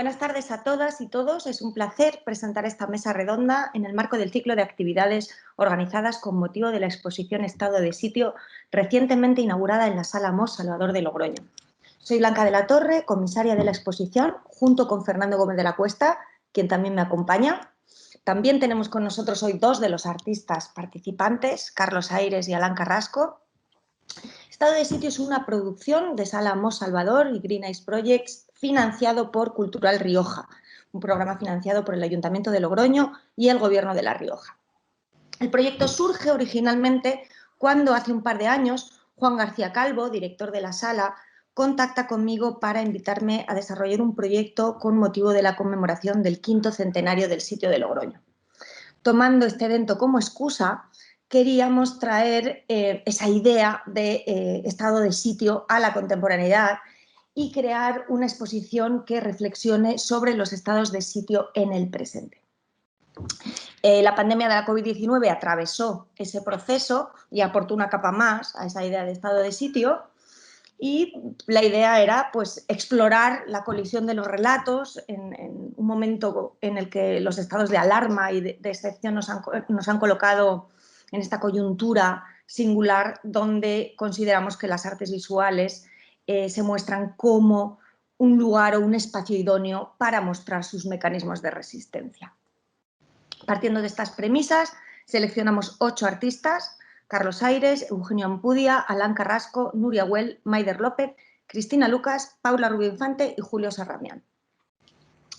Buenas tardes a todas y todos. Es un placer presentar esta mesa redonda en el marco del ciclo de actividades organizadas con motivo de la exposición Estado de Sitio recientemente inaugurada en la Sala Mos Salvador de Logroño. Soy Blanca de la Torre, comisaria de la exposición, junto con Fernando Gómez de la Cuesta, quien también me acompaña. También tenemos con nosotros hoy dos de los artistas participantes, Carlos Aires y Alan Carrasco. Estado de Sitio es una producción de Sala Mos Salvador y Green Ice Projects financiado por Cultural Rioja, un programa financiado por el Ayuntamiento de Logroño y el Gobierno de La Rioja. El proyecto surge originalmente cuando hace un par de años Juan García Calvo, director de la sala, contacta conmigo para invitarme a desarrollar un proyecto con motivo de la conmemoración del 5º centenario del sitio de Logroño. Tomando este evento como excusa, queríamos traer esa idea de estado de sitio a la contemporaneidad y crear una exposición que reflexione sobre los estados de sitio en el presente. La pandemia de la COVID-19 atravesó ese proceso y aportó una capa más a esa idea de estado de sitio, y la idea era pues, explorar la colisión de los relatos en un momento en el que los estados de alarma y de excepción nos han colocado en esta coyuntura singular donde consideramos que las artes visuales se muestran como un lugar o un espacio idóneo para mostrar sus mecanismos de resistencia. Partiendo de estas premisas, seleccionamos 8 artistas: Carlos Aires, Eugenio Ampudia, Alan Carrasco, Nuria Güell, Maider López, Cristina Lucas, Paula Rubio Infante y Julio Sarramián.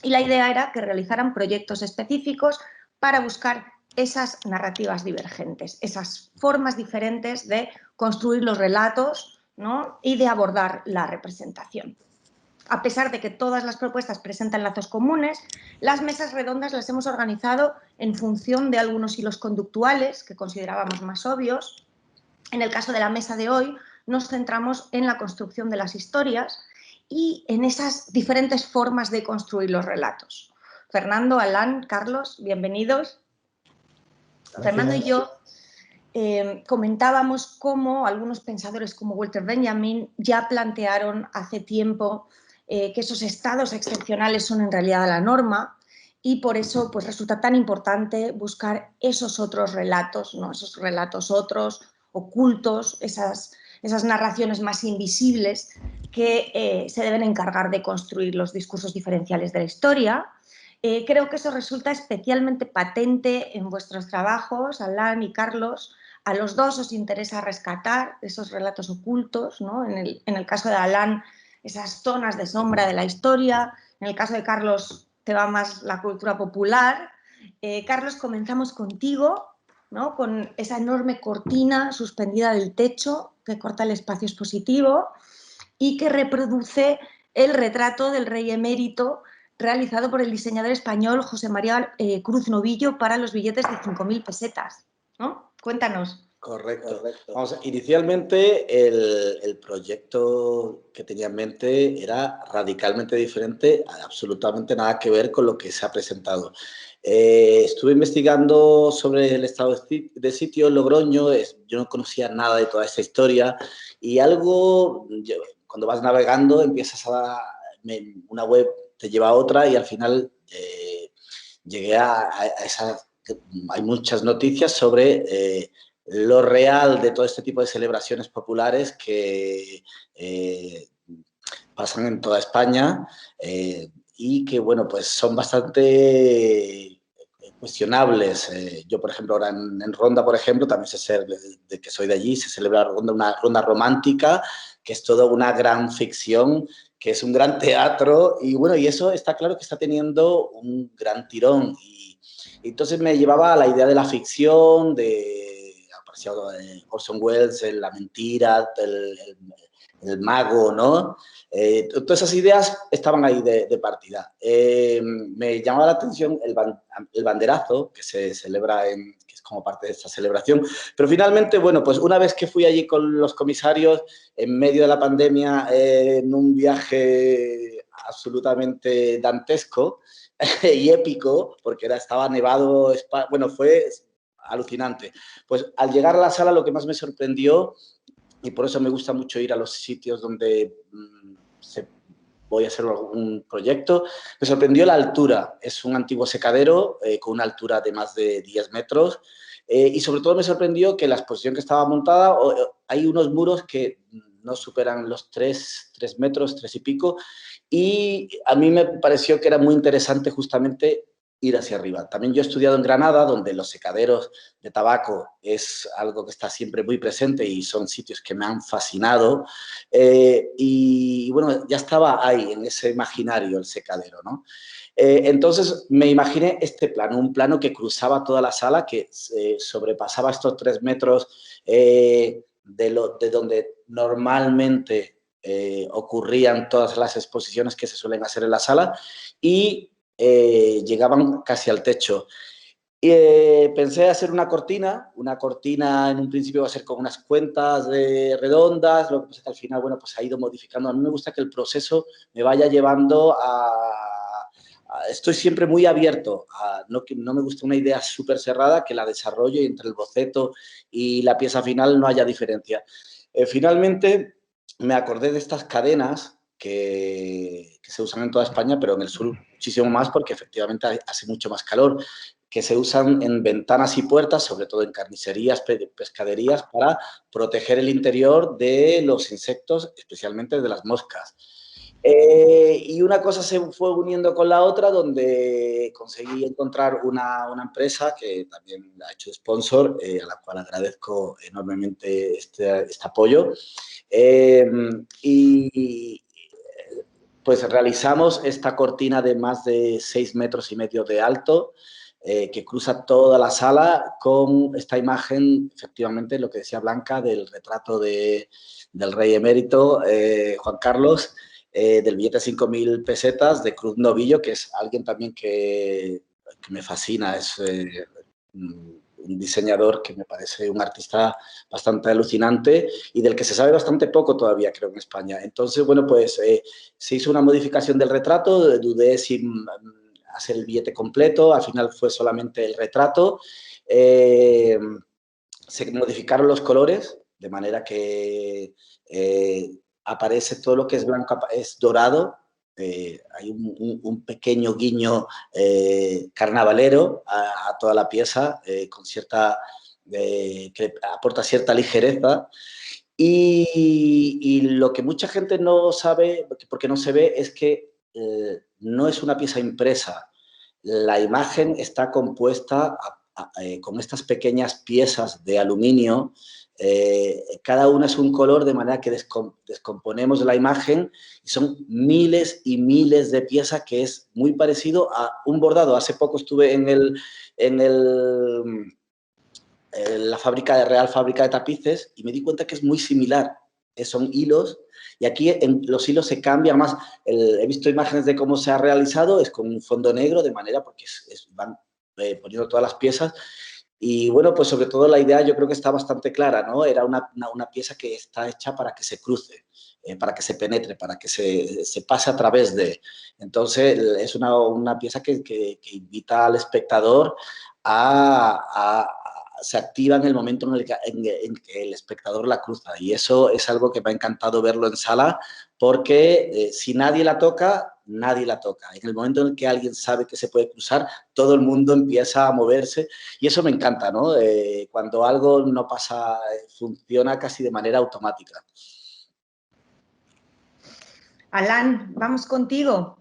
Y la idea era que realizaran proyectos específicos para buscar esas narrativas divergentes, esas formas diferentes de construir los relatos, ¿no?, y de abordar la representación. A pesar de que todas las propuestas presentan lazos comunes, las mesas redondas las hemos organizado en función de algunos hilos conductuales que considerábamos más obvios. En el caso de la mesa de hoy, nos centramos en la construcción de las historias y en esas diferentes formas de construir los relatos. Fernando, Alan, Carlos, bienvenidos. Gracias. Fernando y yo comentábamos cómo algunos pensadores como Walter Benjamin ya plantearon hace tiempo que esos estados excepcionales son en realidad la norma, y por eso pues, resulta tan importante buscar esos otros relatos, ¿no?, esos relatos otros, ocultos, esas narraciones más invisibles que se deben encargar de construir los discursos diferenciales de la historia. Creo que eso resulta especialmente patente en vuestros trabajos, Alan y Carlos. A los dos os interesa rescatar esos relatos ocultos, ¿no? En el caso de Alan, esas zonas de sombra de la historia. En el caso de Carlos, te va más la cultura popular. Carlos, comenzamos contigo, ¿no?, con esa enorme cortina suspendida del techo que corta el espacio expositivo y que reproduce el retrato del rey emérito realizado por el diseñador español José María Cruz Novillo para los billetes de 5.000 pesetas, ¿no? Cuéntanos. Correcto. Vamos, inicialmente el proyecto que tenía en mente era radicalmente diferente, absolutamente nada que ver con lo que se ha presentado. Estuve investigando sobre el estado de sitio en Logroño, yo no conocía nada de toda esa historia y cuando vas navegando empiezas una web te lleva a otra y al final llegué a esa. Hay muchas noticias sobre lo real de todo este tipo de celebraciones populares que pasan en toda España y que, bueno, pues son bastante cuestionables. Yo, por ejemplo, ahora en Ronda, por ejemplo, también de que soy de allí, se celebra una ronda romántica, que es toda una gran ficción, que es un gran teatro y, bueno, y eso está claro que está teniendo un gran tirón y entonces me llevaba a la idea de la ficción, aparecía Orson Welles, La mentira, el mago, ¿no? Todas esas ideas estaban ahí de partida. Me llamaba la atención el banderazo que se celebra que es como parte de esta celebración, pero finalmente, bueno, pues una vez que fui allí con los comisarios en medio de la pandemia en un viaje absolutamente dantesco y épico, porque estaba nevado, bueno, fue alucinante. Pues al llegar a la sala lo que más me sorprendió, y por eso me gusta mucho ir a los sitios donde se voy a hacer algún proyecto. Me sorprendió la altura. Es un antiguo secadero con una altura de más de 10 metros. Y sobre todo me sorprendió que la exposición que estaba montada, hay unos muros que no superan los 3 metros, 3 y pico. Y a mí me pareció que era muy interesante justamente ir hacia arriba. También yo he estudiado en Granada, donde los secaderos de tabaco es algo que está siempre muy presente y son sitios que me han fascinado. Y bueno, ya estaba ahí, en ese imaginario, el secadero, ¿no? Entonces me imaginé este plano, un plano que cruzaba toda la sala, que sobrepasaba estos 3 metros de donde normalmente ocurrían todas las exposiciones que se suelen hacer en la sala y llegaban casi al techo. Y pensé hacer una cortina en un principio va a ser con unas cuentas redondas, lo que pasa es que al final, bueno, pues ha ido modificando. A mí me gusta que el proceso me vaya llevando estoy siempre muy abierto, no me gusta una idea súper cerrada, que la desarrollo y entre el boceto y la pieza final no haya diferencia. Finalmente me acordé de estas cadenas que se usan en toda España, pero en el sur muchísimo más porque efectivamente hace mucho más calor, que se usan en ventanas y puertas, sobre todo en carnicerías, pescaderías, para proteger el interior de los insectos, especialmente de las moscas. Y una cosa se fue uniendo con la otra, donde conseguí encontrar una empresa que también ha hecho sponsor, a la cual agradezco enormemente este apoyo. Y pues realizamos esta cortina de más de 6 metros y medio de alto, que cruza toda la sala con esta imagen, efectivamente, lo que decía Blanca, del retrato del rey emérito, Juan Carlos, del billete de 5.000 pesetas de Cruz Novillo, que es alguien también que me fascina, es un diseñador que me parece un artista bastante alucinante y del que se sabe bastante poco todavía, creo, en España. Entonces, bueno, pues se hizo una modificación del retrato, dudé si hacer el billete completo, al final fue solamente el retrato. Se modificaron los colores, de manera que aparece todo lo que es blanco, es dorado. Hay un pequeño guiño carnavalero a toda la pieza, con cierta, que aporta cierta ligereza. Y lo que mucha gente no sabe, porque no se ve, es que no es una pieza impresa. La imagen está compuesta con estas pequeñas piezas de aluminio. Cada una es un color, de manera que descomponemos la imagen y son miles y miles de piezas, que es muy parecido a un bordado. Hace poco estuve en la fábrica de Real Fábrica de Tapices y me di cuenta que es muy similar. Son hilos y aquí los hilos se cambian más. He visto imágenes de cómo se ha realizado, es con un fondo negro, de manera porque van poniendo todas las piezas. Y bueno, pues sobre todo la idea yo creo que está bastante clara, ¿no? Era una pieza que está hecha para que se cruce, para que se penetre, para que se pase a través de. Entonces es una pieza que invita al espectador a se activa en el momento en que el espectador la cruza. Y eso es algo que me ha encantado verlo en sala, porque si nadie la toca, nadie la toca. En el momento en el que alguien sabe que se puede cruzar, todo el mundo empieza a moverse y eso me encanta, ¿no? Cuando algo no pasa, funciona casi de manera automática. Alan, vamos contigo.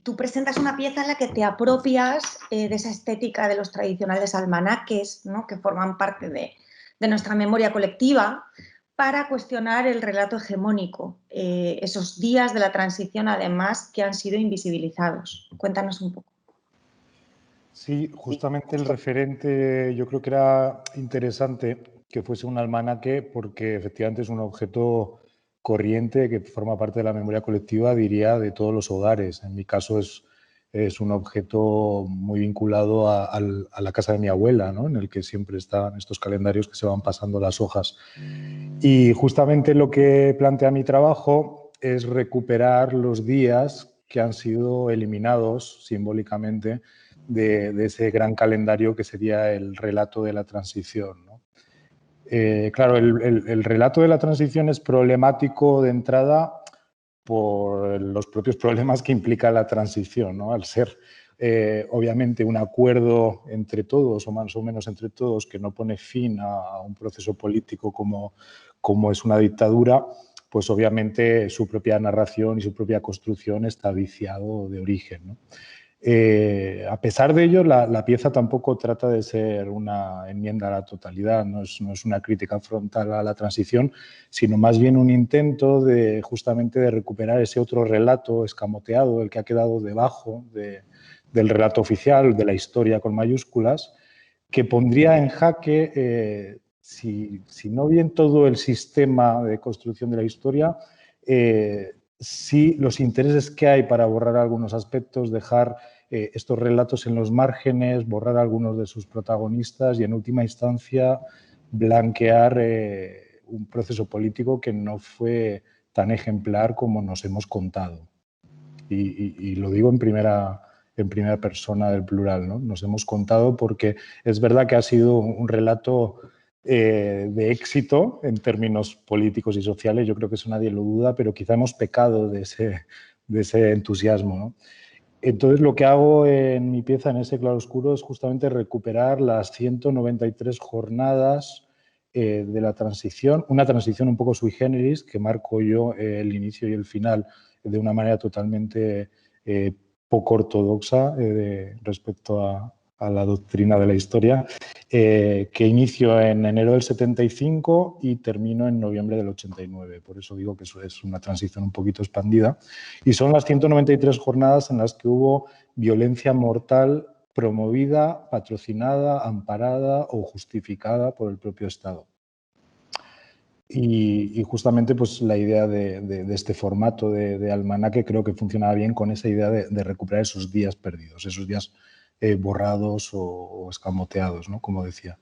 Tú presentas una pieza en la que te apropias de esa estética de los tradicionales almanaques, ¿no?, que forman parte de nuestra memoria colectiva, para cuestionar el relato hegemónico, esos días de la transición, además, que han sido invisibilizados. Cuéntanos un poco. Sí, justamente el referente yo creo que era interesante que fuese un almanaque, porque efectivamente es un objeto corriente que forma parte de la memoria colectiva, diría, de todos los hogares. En mi caso es un objeto muy vinculado a la casa de mi abuela, ¿no?, en el que siempre están estos calendarios que se van pasando las hojas. Y justamente lo que plantea mi trabajo es recuperar los días que han sido eliminados simbólicamente de ese gran calendario que sería el relato de la transición, ¿no? Claro, el relato de la transición es problemático de entrada por los propios problemas que implica la transición, ¿no? Al ser obviamente un acuerdo entre todos o más o menos entre todos que no pone fin a un proceso político como es una dictadura, pues obviamente su propia narración y su propia construcción está viciado de origen, ¿no? A pesar de ello, la pieza tampoco trata de ser una enmienda a la totalidad, no es una crítica frontal a la transición, sino más bien un intento de justamente de recuperar ese otro relato escamoteado, el que ha quedado debajo del relato oficial, de la historia con mayúsculas, que pondría en jaque, si no bien todo el sistema de construcción de la historia, sí los intereses que hay para borrar algunos aspectos, dejar estos relatos en los márgenes, borrar algunos de sus protagonistas y, en última instancia, blanquear un proceso político que no fue tan ejemplar como nos hemos contado. Y lo digo en primera persona del plural, ¿no? Nos hemos contado porque es verdad que ha sido un relato de éxito en términos políticos y sociales, yo creo que eso nadie lo duda, pero quizá hemos pecado de ese entusiasmo, ¿no? Entonces, lo que hago en mi pieza, en ese claroscuro, es justamente recuperar las 193 jornadas de la transición, una transición un poco sui generis, que marco yo el inicio y el final de una manera totalmente poco ortodoxa respecto a la doctrina de la historia, que inicio en enero del 75 y termino en noviembre del 89. Por eso digo que eso es una transición un poquito expandida. Y son las 193 jornadas en las que hubo violencia mortal promovida, patrocinada, amparada o justificada por el propio Estado. Y justamente pues, la idea de este formato de almanaque creo que funcionaba bien con esa idea de recuperar esos días perdidos, esos días borrados o escamoteados, ¿no? Como decía.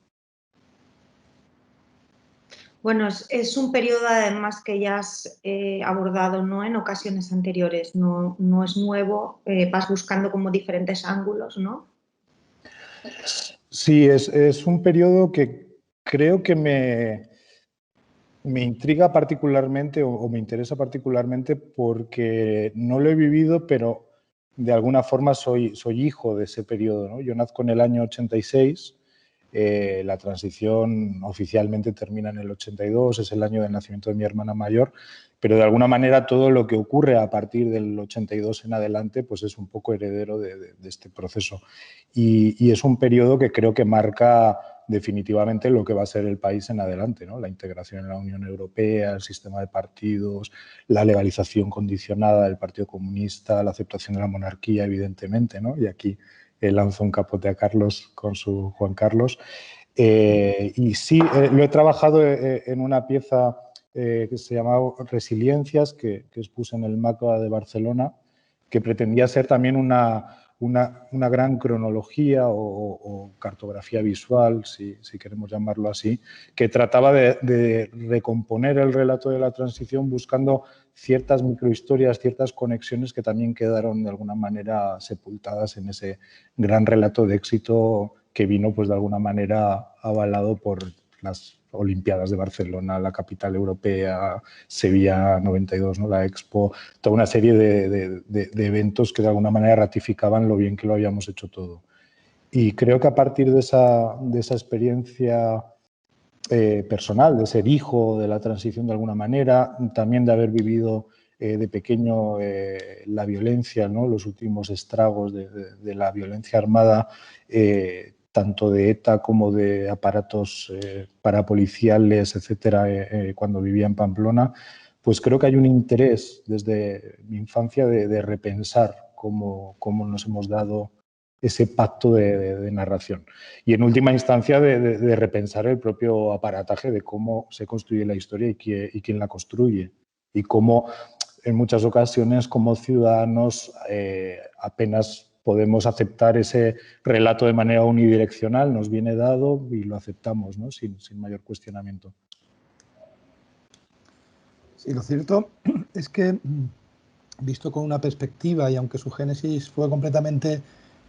Bueno, es un periodo además que ya has abordado, ¿no? En ocasiones anteriores, no es nuevo, vas buscando como diferentes ángulos, ¿no? Sí, es un periodo que creo que me intriga particularmente o me interesa particularmente porque no lo he vivido, pero de alguna forma soy hijo de ese periodo, ¿no? Yo nazco en el año 86, la transición oficialmente termina en el 82, es el año del nacimiento de mi hermana mayor, pero de alguna manera todo lo que ocurre a partir del 82 en adelante pues es un poco heredero de este proceso. Y es un periodo que creo que marca definitivamente lo que va a ser el país en adelante, ¿no? La integración en la Unión Europea, el sistema de partidos, la legalización condicionada del Partido Comunista, la aceptación de la monarquía, evidentemente, ¿no? Y aquí lanzo un capote a Carlos con su Juan Carlos. Y sí, lo he trabajado en una pieza que se llamaba Resiliencias, que expuse en el MACBA de Barcelona, que pretendía ser también una gran cronología o cartografía visual, si queremos llamarlo así, que trataba de recomponer el relato de la transición buscando ciertas microhistorias, ciertas conexiones que también quedaron de alguna manera sepultadas en ese gran relato de éxito que vino pues de alguna manera avalado por las Olimpiadas de Barcelona, la capital europea, Sevilla 92, ¿no? La Expo, toda una serie de eventos que de alguna manera ratificaban lo bien que lo habíamos hecho todo. Y creo que a partir de esa experiencia personal, de ser hijo de la transición de alguna manera, también de haber vivido de pequeño la violencia, ¿no? Los últimos estragos de la violencia armada, tanto de ETA como de aparatos parapoliciales, etcétera, cuando vivía en Pamplona, pues creo que hay un interés desde mi infancia de repensar cómo nos hemos dado ese pacto de narración. Y en última instancia de repensar el propio aparataje de cómo se construye la historia y quién la construye. Y cómo en muchas ocasiones como ciudadanos apenas podemos aceptar ese relato de manera unidireccional, nos viene dado y lo aceptamos, ¿no? sin mayor cuestionamiento. Sí, lo cierto es que, visto con una perspectiva y aunque su génesis fue completamente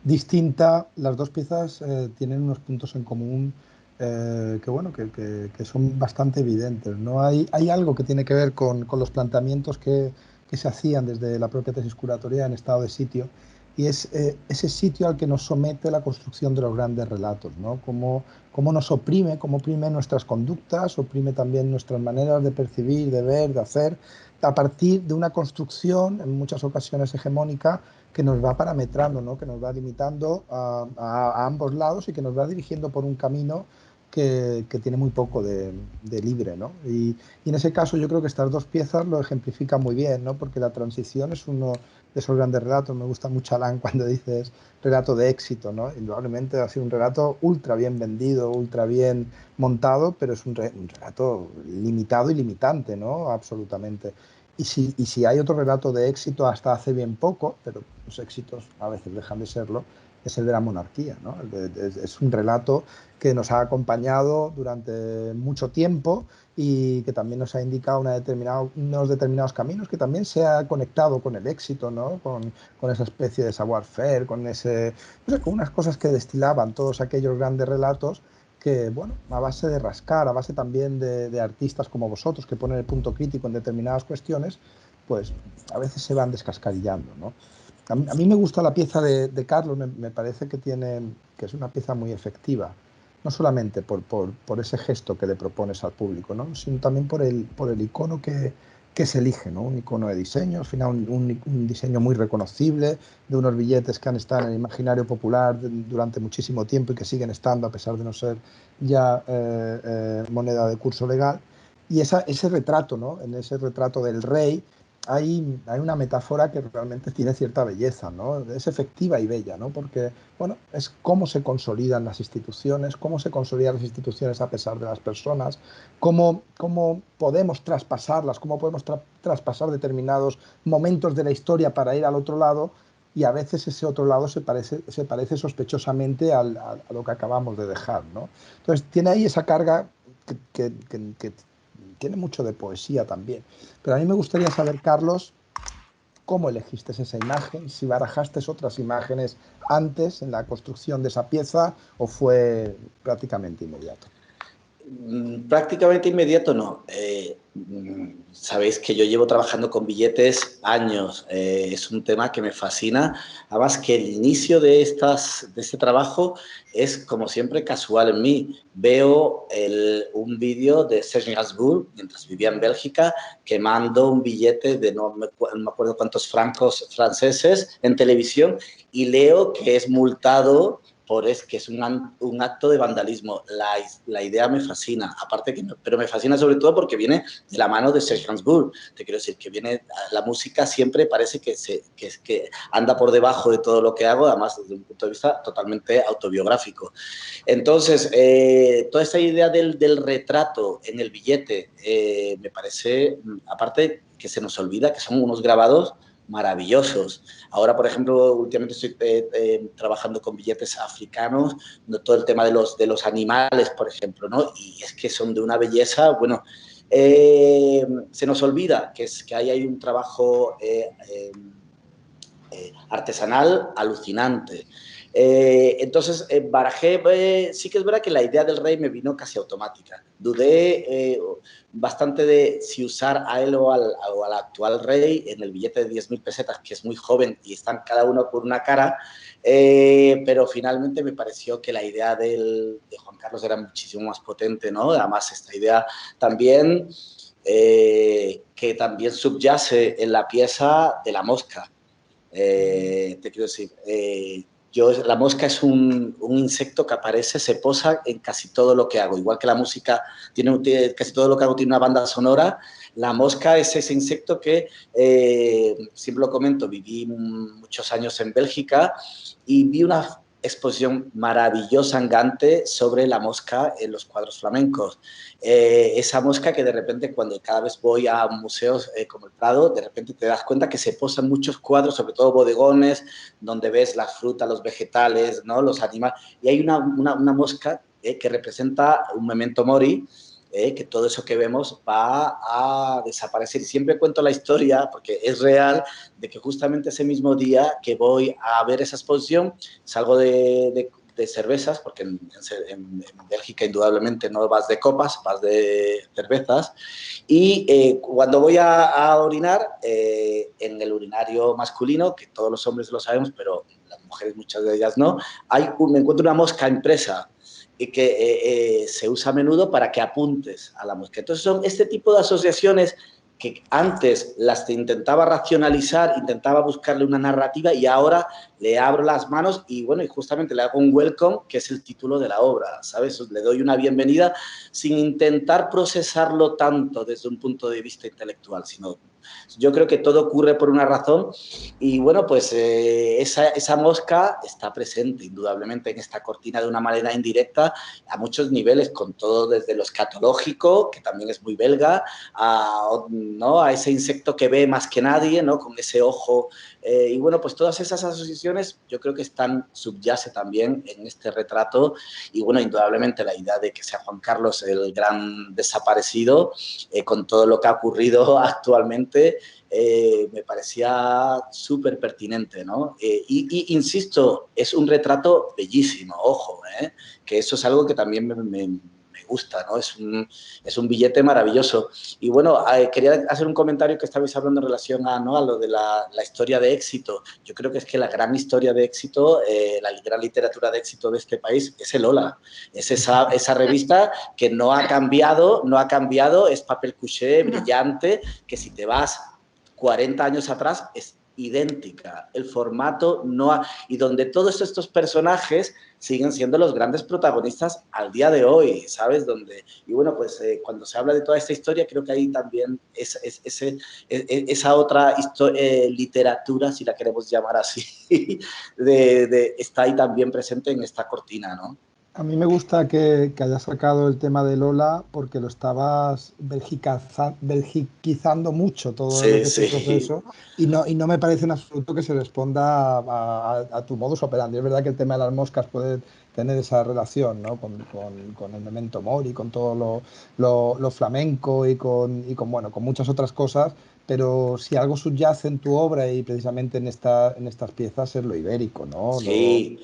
distinta, las dos piezas tienen unos puntos en común que son bastante evidentes, ¿no? Hay algo que tiene que ver con los planteamientos que que se hacían desde la propia tesis curatoria en estado de sitio, y es ese sitio al que nos somete la construcción de los grandes relatos, ¿no? Cómo nos oprime, cómo oprime nuestras conductas, oprime también nuestras maneras de percibir, de ver, de hacer, a partir de una construcción, en muchas ocasiones hegemónica, que nos va parametrando, ¿no? Que nos va limitando a ambos lados y que nos va dirigiendo por un camino que tiene muy poco de libre, ¿no? Y en ese caso yo creo que estas dos piezas lo ejemplifican muy bien, ¿no? Porque la transición es uno de esos grandes relatos. Me gusta mucho Alain cuando dices relato de éxito, ¿no? Indudablemente ha sido un relato ultra bien vendido, ultra bien montado, pero es un relato limitado y limitante, ¿no? Absolutamente. Y si hay otro relato de éxito hasta hace bien poco, pero los éxitos a veces dejan de serlo, es el de la monarquía, ¿no? Es un relato que nos ha acompañado durante mucho tiempo y que también nos ha indicado unos determinados caminos, que también se ha conectado con el éxito, ¿no? Con esa especie de savoir-faire, con unas cosas que destilaban todos aquellos grandes relatos que, bueno, a base de rascar, a base también de artistas como vosotros, que ponen el punto crítico en determinadas cuestiones, pues a veces se van descascarillando, ¿no? A mí me gusta la pieza de Carlos, me parece que es una pieza muy efectiva, no solamente por ese gesto que le propones al público, ¿no? Sino también por el icono que se elige, ¿no? Un icono de diseño, al final un diseño muy reconocible, de unos billetes que han estado en el imaginario popular durante muchísimo tiempo y que siguen estando a pesar de no ser ya moneda de curso legal. Y ese retrato, ¿no? En ese retrato del rey hay una metáfora que realmente tiene cierta belleza, ¿no? Es efectiva y bella, ¿no? Porque, bueno, es cómo se consolidan las instituciones, cómo se consolidan las instituciones a pesar de las personas, cómo podemos traspasarlas, cómo podemos traspasar determinados momentos de la historia para ir al otro lado, y a veces ese otro lado se parece sospechosamente a lo que acabamos de dejar, ¿no? Entonces tiene ahí esa carga que tiene mucho de poesía también. Pero a mí me gustaría saber, Carlos, cómo elegiste esa imagen, si barajaste otras imágenes antes en la construcción de esa pieza o fue prácticamente inmediato. Prácticamente inmediato no. Sabéis que yo llevo trabajando con billetes años. Es un tema que me fascina. Además que el inicio de este trabajo es, como siempre, casual en mí. Veo un vídeo de Serge Gainsbourg, mientras vivía en Bélgica, quemando un billete de no me acuerdo cuántos francos franceses en televisión, y leo que es multado que es un acto de vandalismo. La idea me fascina, pero me fascina sobre todo porque viene de la mano de Serge Gainsbourg. Te quiero decir que la música siempre parece que anda por debajo de todo lo que hago, además desde un punto de vista totalmente autobiográfico. Entonces, toda esta idea del retrato en el billete me parece, aparte que se nos olvida que son unos grabados maravillosos. Ahora, por ejemplo, últimamente estoy trabajando con billetes africanos, todo el tema de los animales, por ejemplo, ¿no? Y es que son de una belleza, bueno, se nos olvida que hay un trabajo artesanal alucinante. Entonces, barajé, sí que es verdad que la idea del rey me vino casi automática. Dudé bastante de si usar a él o al actual rey en el billete de 10.000 pesetas, que es muy joven y están cada uno por una cara, pero finalmente me pareció que la idea de Juan Carlos era muchísimo más potente, ¿no? Además, esta idea también, que también subyace en la pieza de la mosca. Te quiero decir, la mosca es un insecto que aparece, se posa en casi todo lo que hago. Igual que la música casi todo lo que hago tiene una banda sonora, la mosca es ese insecto que, siempre lo comento, viví muchos años en Bélgica y vi una exposición maravillosa en Gante sobre la mosca en los cuadros flamencos. Esa mosca que de repente, cuando cada vez voy a museos como el Prado, de repente te das cuenta que se posan muchos cuadros, sobre todo bodegones, donde ves las frutas, los vegetales, ¿no? Los animales, y hay una mosca que representa un memento mori, que todo eso que vemos va a desaparecer. Y siempre cuento la historia, porque es real, de que justamente ese mismo día que voy a ver esa exposición, salgo de de cervezas, porque en Bélgica indudablemente no vas de copas, vas de cervezas. Y cuando voy a orinar, en el urinario masculino, que todos los hombres lo sabemos, pero las mujeres muchas de ellas no, me encuentro una mosca impresa y que se usa a menudo para que apuntes a la mosca. Entonces son este tipo de asociaciones que antes las intentaba racionalizar, intentaba buscarle una narrativa y ahora le abro las manos y, bueno, y justamente le hago un welcome, que es el título de la obra, ¿sabes? Le doy una bienvenida sin intentar procesarlo tanto desde un punto de vista intelectual, sino yo creo que todo ocurre por una razón y, bueno, pues esa mosca está presente indudablemente en esta cortina de una manera indirecta a muchos niveles, con todo desde lo escatológico, que también es muy belga, ¿no?, a ese insecto que ve más que nadie, ¿no?, con ese ojo. Y, bueno, pues todas esas asociaciones yo creo que subyace también en este retrato y, bueno, indudablemente la idea de que sea Juan Carlos el gran desaparecido, con todo lo que ha ocurrido actualmente, me parecía súper pertinente, ¿no? Y insisto, es un retrato bellísimo, ojo, que eso es algo que también me gusta, ¿no? Es un billete maravilloso. Y, bueno, quería hacer un comentario que estabais hablando en relación a, ¿no?, a lo de la historia de éxito. Yo creo que es que la gran historia de éxito, la gran literatura de éxito de este país es el Hola. Es esa revista que no ha cambiado, es papel couché, brillante, que si te vas 40 años atrás es idéntica. El formato y donde todos estos personajes siguen siendo los grandes protagonistas al día de hoy, ¿sabes? Y, bueno, pues cuando se habla de toda esta historia, creo que ahí también esa otra literatura, si la queremos llamar así, está ahí también presente en esta cortina, ¿no? A mí me gusta que hayas sacado el tema de Lola porque lo estabas belgiquizando mucho todo lo Sí, que es el sí. proceso y no me parece en absoluto que se responda a tu modus operandi. Es verdad que el tema de las moscas puede tener esa relación, ¿no?, con el Memento Mori, con todo lo flamenco bueno, con muchas otras cosas, pero si algo subyace en tu obra y precisamente en estas piezas es lo ibérico, ¿no? Sí,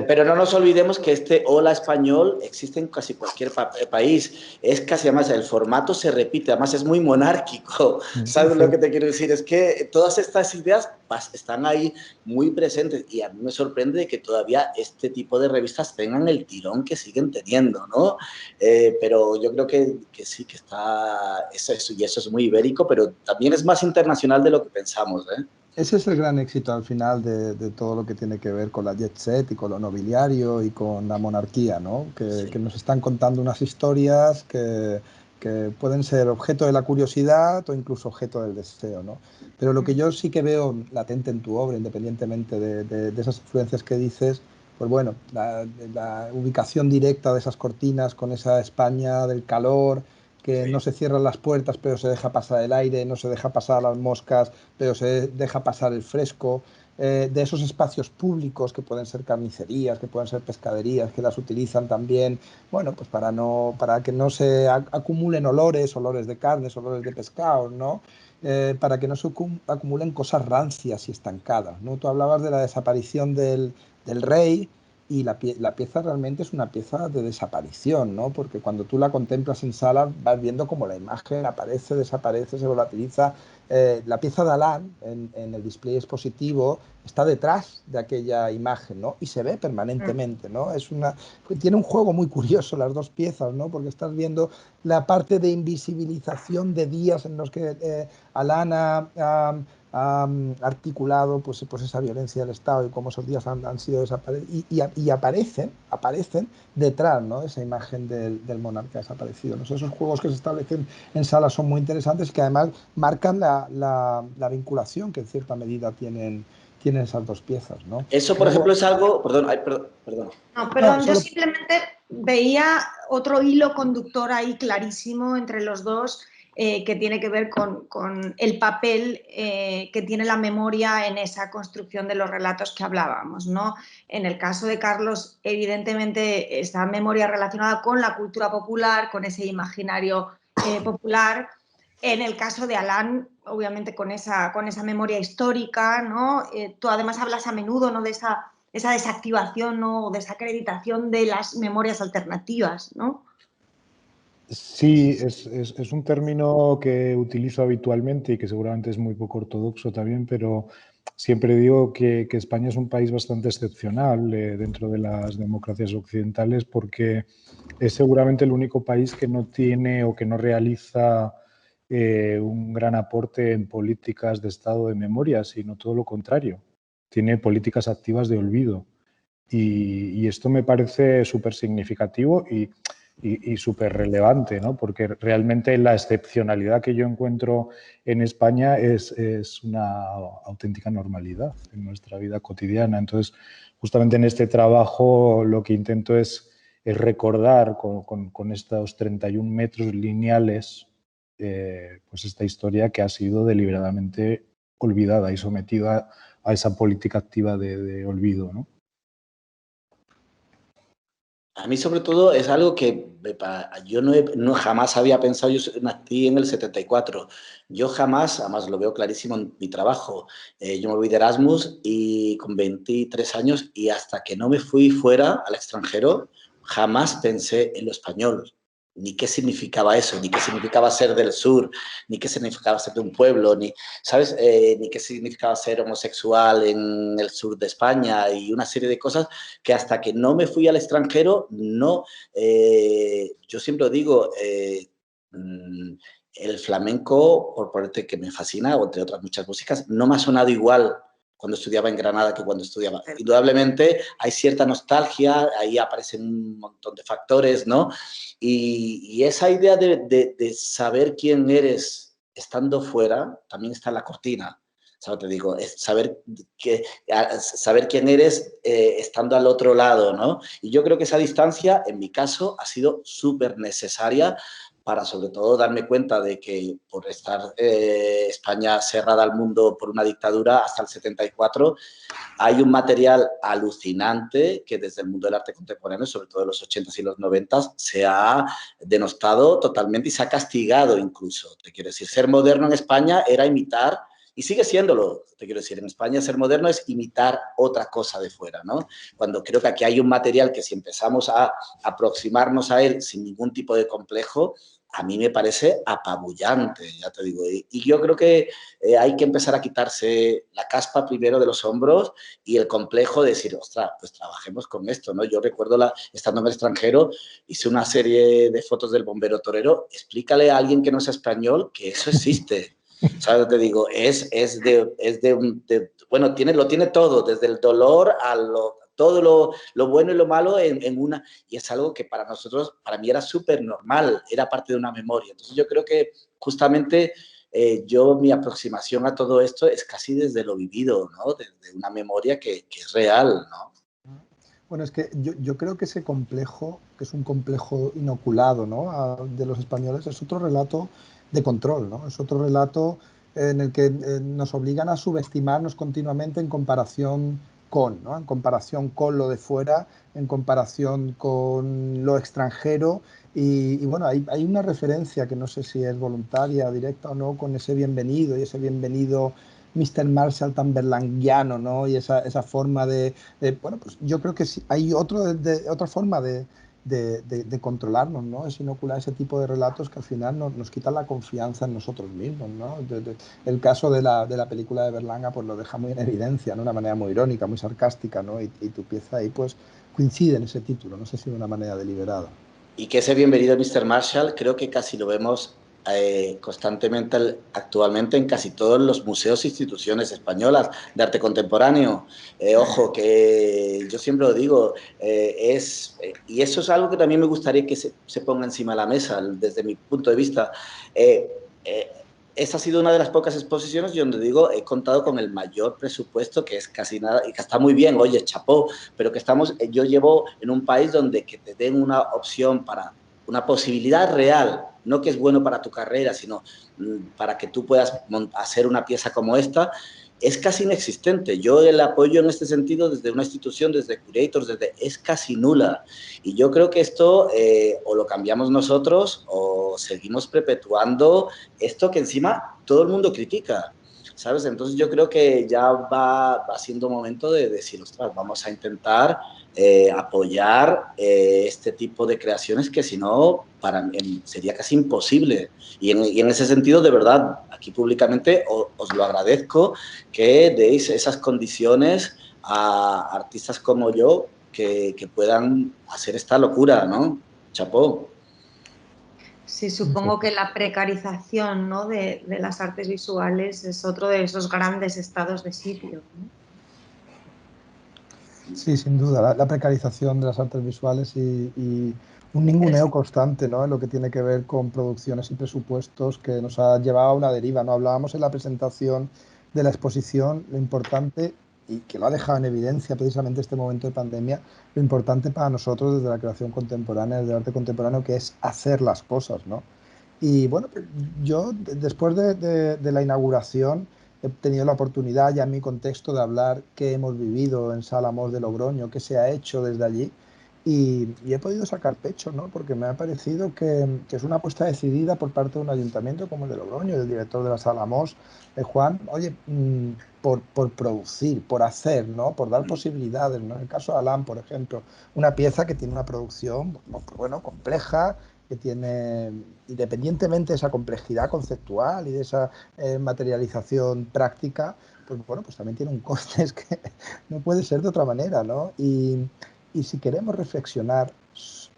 pero no nos olvidemos que este Hola español existe en casi cualquier país. Es casi, además, el formato se repite, además es muy monárquico. ¿Sabes lo que te quiero decir? Es que todas estas ideas están ahí muy presentes y a mí me sorprende que todavía este tipo de revistas tengan el tirón que siguen teniendo, ¿no? Pero yo creo que sí, que y eso es muy ibérico, pero también es más internacional de lo que pensamos, ¿eh? Ese es el gran éxito al final de todo lo que tiene que ver con la jet set y con lo nobiliario y con la monarquía, ¿no? Sí. Que nos están contando unas historias que pueden ser objeto de la curiosidad o incluso objeto del deseo, ¿no? Pero lo que yo sí que veo latente en tu obra, independientemente de esas influencias que dices, pues bueno, la ubicación directa de esas cortinas con esa España del calor, que Sí. no se cierran las puertas pero se deja pasar el aire, no se deja pasar las moscas pero se deja pasar el fresco, de esos espacios públicos que pueden ser carnicerías, que pueden ser pescaderías, que las utilizan también, bueno, pues para que no se acumulen olores de carnes, olores de pescado, ¿no? Para que no se acumulen cosas rancias y estancadas, ¿no? Tú hablabas de la desaparición del rey y la pieza realmente es una pieza de desaparición, ¿no? Porque cuando tú la contemplas en sala vas viendo como la imagen aparece, desaparece, se volatiliza. La pieza de Alain en el display expositivo está detrás de aquella imagen, ¿no? Y se ve permanentemente, ¿no? Tiene un juego muy curioso las dos piezas, ¿no? Porque estás viendo la parte de invisibilización de días en los que Alain ha articulado pues esa violencia del Estado y cómo esos días han sido desaparecidos y aparecen detrás, ¿no?, de esa imagen del monarca desaparecido, ¿no? Esos juegos que se establecen en salas son muy interesantes, que además marcan la vinculación que en cierta medida tienen esas dos piezas, ¿no? Eso, por Luego, ejemplo, es algo... Perdón. No, no, perdón, yo solo simplemente veía otro hilo conductor ahí clarísimo entre los dos, que tiene que ver con el papel que tiene la memoria en esa construcción de los relatos que hablábamos, ¿no? En el caso de Carlos, evidentemente, esa memoria relacionada con la cultura popular, con ese imaginario popular. En el caso de Alain, obviamente con esa memoria histórica, ¿no? Tú además hablas a menudo, ¿no?, de esa esa desactivación, ¿no?, o desacreditación de las memorias alternativas, ¿no? Sí, es un término que utilizo habitualmente y que seguramente es muy poco ortodoxo también, pero siempre digo que España es un país bastante excepcional dentro de las democracias occidentales, porque es seguramente el único país que no tiene o que no realiza un gran aporte en políticas de estado de memoria, sino todo lo contrario. Tiene políticas activas de olvido. Y esto me parece súper significativo y súper relevante, ¿no? Porque realmente la excepcionalidad que yo encuentro en España es una auténtica normalidad en nuestra vida cotidiana. Entonces, justamente en este trabajo lo que intento es recordar con estos 31 metros lineales pues esta historia que ha sido deliberadamente olvidada y sometida a esa política activa de olvido, ¿no? A mí, sobre todo, es algo que yo jamás había pensado. Yo nací en el 74. Yo jamás, además lo veo clarísimo en mi trabajo, yo me voy de Erasmus y con 23 años, y hasta que no me fui fuera al extranjero, jamás pensé en lo español, ni qué significaba eso, ni qué significaba ser del sur, ni qué significaba ser de un pueblo, ni, ¿sabes? Ni qué significaba ser homosexual en el sur de España, y una serie de cosas que hasta que no me fui al extranjero, no, yo siempre digo, el flamenco, por ponerte que me fascina, o entre otras muchas músicas, no me ha sonado igual cuando estudiaba en Granada que cuando estudiaba. Indudablemente hay cierta nostalgia, ahí aparecen un montón de factores, ¿no? Y esa idea de saber quién eres estando fuera, también está en la cortina. ¿Sabes? Te digo, es saber quién eres estando al otro lado, ¿no? Y yo creo que esa distancia, en mi caso, ha sido súper necesaria para, sobre todo, darme cuenta de que por estar España cerrada al mundo por una dictadura hasta el 74, hay un material alucinante que desde el mundo del arte contemporáneo, sobre todo en los 80s y los 90s, se ha denostado totalmente y se ha castigado incluso. Te quiero decir, ser moderno en España era imitar, y sigue siéndolo, te quiero decir, en España ser moderno es imitar otra cosa de fuera, ¿no? Cuando creo que aquí hay un material que si empezamos a aproximarnos a él sin ningún tipo de complejo, a mí me parece apabullante, ya te digo. Y yo creo que hay que empezar a quitarse la caspa primero de los hombros y el complejo de decir, ostras, pues trabajemos con esto, ¿no? Yo recuerdo, estando en el extranjero, hice una serie de fotos del bombero torero. Explícale a alguien que no sea español que eso existe. ¿Sabes? Te digo, bueno, lo tiene todo, desde el dolor a todo lo bueno y lo malo en una, y es algo que para nosotros, para mí era súper normal, era parte de una memoria. Entonces yo creo que justamente mi aproximación a todo esto es casi desde lo vivido, ¿no? Desde una memoria que es real, ¿no? Bueno, es que yo creo que ese complejo, que es un complejo inoculado, ¿no?, de los españoles, es otro relato de control, ¿no? Es otro relato en el que nos obligan a subestimarnos continuamente en comparación con, ¿no? En comparación con lo de fuera, en comparación con lo extranjero. Y bueno, hay una referencia que no sé si es voluntaria, directa o no, con ese bienvenido y ese bienvenido Mr. Marshall tan berlanguiano, ¿no? Y esa forma bueno, pues yo creo que sí, hay otra forma de controlarnos, ¿no? Es inocular ese tipo de relatos que al final nos quitan la confianza en nosotros mismos, ¿no? El caso de la película de Berlanga pues lo deja muy en evidencia, ¿no? De una manera muy irónica, muy sarcástica, ¿no? Y tu pieza ahí pues coincide en ese título, no sé si de una manera deliberada. Y que ese bienvenido Mr. Marshall creo que casi lo vemos constantemente actualmente en casi todos los museos e instituciones españolas de arte contemporáneo. Ojo, que yo siempre lo digo, y eso es algo que también me gustaría que se ponga encima de la mesa desde mi punto de vista. Esta ha sido una de las pocas exposiciones donde digo, he contado con el mayor presupuesto, que es casi nada, y que está muy bien, oye, chapó, pero que yo llevo en un país donde que te den una opción para una posibilidad real, no que es bueno para tu carrera, sino para que tú puedas hacer una pieza como esta, es casi inexistente. Yo el apoyo en este sentido desde una institución, desde Curators, es casi nula. Y yo creo que esto o lo cambiamos nosotros o seguimos perpetuando esto que encima todo el mundo critica. ¿sabes? Entonces yo creo que ya va siendo momento de decir, ostras, vamos a intentar apoyar este tipo de creaciones que si no, para mí sería casi imposible. Y en ese sentido, de verdad, aquí públicamente os lo agradezco que deis esas condiciones a artistas como yo que puedan hacer esta locura, ¿no? Chapó. Sí, supongo que la precarización, ¿no?, de las artes visuales es otro de esos grandes estados de sitio, ¿no? Sí, sin duda, la precarización de las artes visuales y un ninguneo constante, ¿no?, en lo que tiene que ver con producciones y presupuestos que nos ha llevado a una deriva, ¿no? Hablábamos en la presentación de la exposición lo importante, y que lo ha dejado en evidencia precisamente este momento de pandemia, lo importante para nosotros desde la creación contemporánea, desde el arte contemporáneo, que es hacer las cosas, ¿no? Y bueno, yo después de la inauguración he tenido la oportunidad ya en mi contexto de hablar qué hemos vivido en Sala Mos de Logroño, qué se ha hecho desde allí, y he podido sacar pecho, ¿no? Porque me ha parecido que es una apuesta decidida por parte de un ayuntamiento como el de Logroño, del director de la Sala Mos, Juan, oye, por producir, por hacer, ¿no? Por dar posibilidades, ¿no? En el caso de Alan, por ejemplo, una pieza que tiene una producción, bueno, compleja, que tiene, independientemente de esa complejidad conceptual y de esa materialización práctica, pues bueno, pues también tiene un coste, es que no puede ser de otra manera, ¿no? Y si queremos reflexionar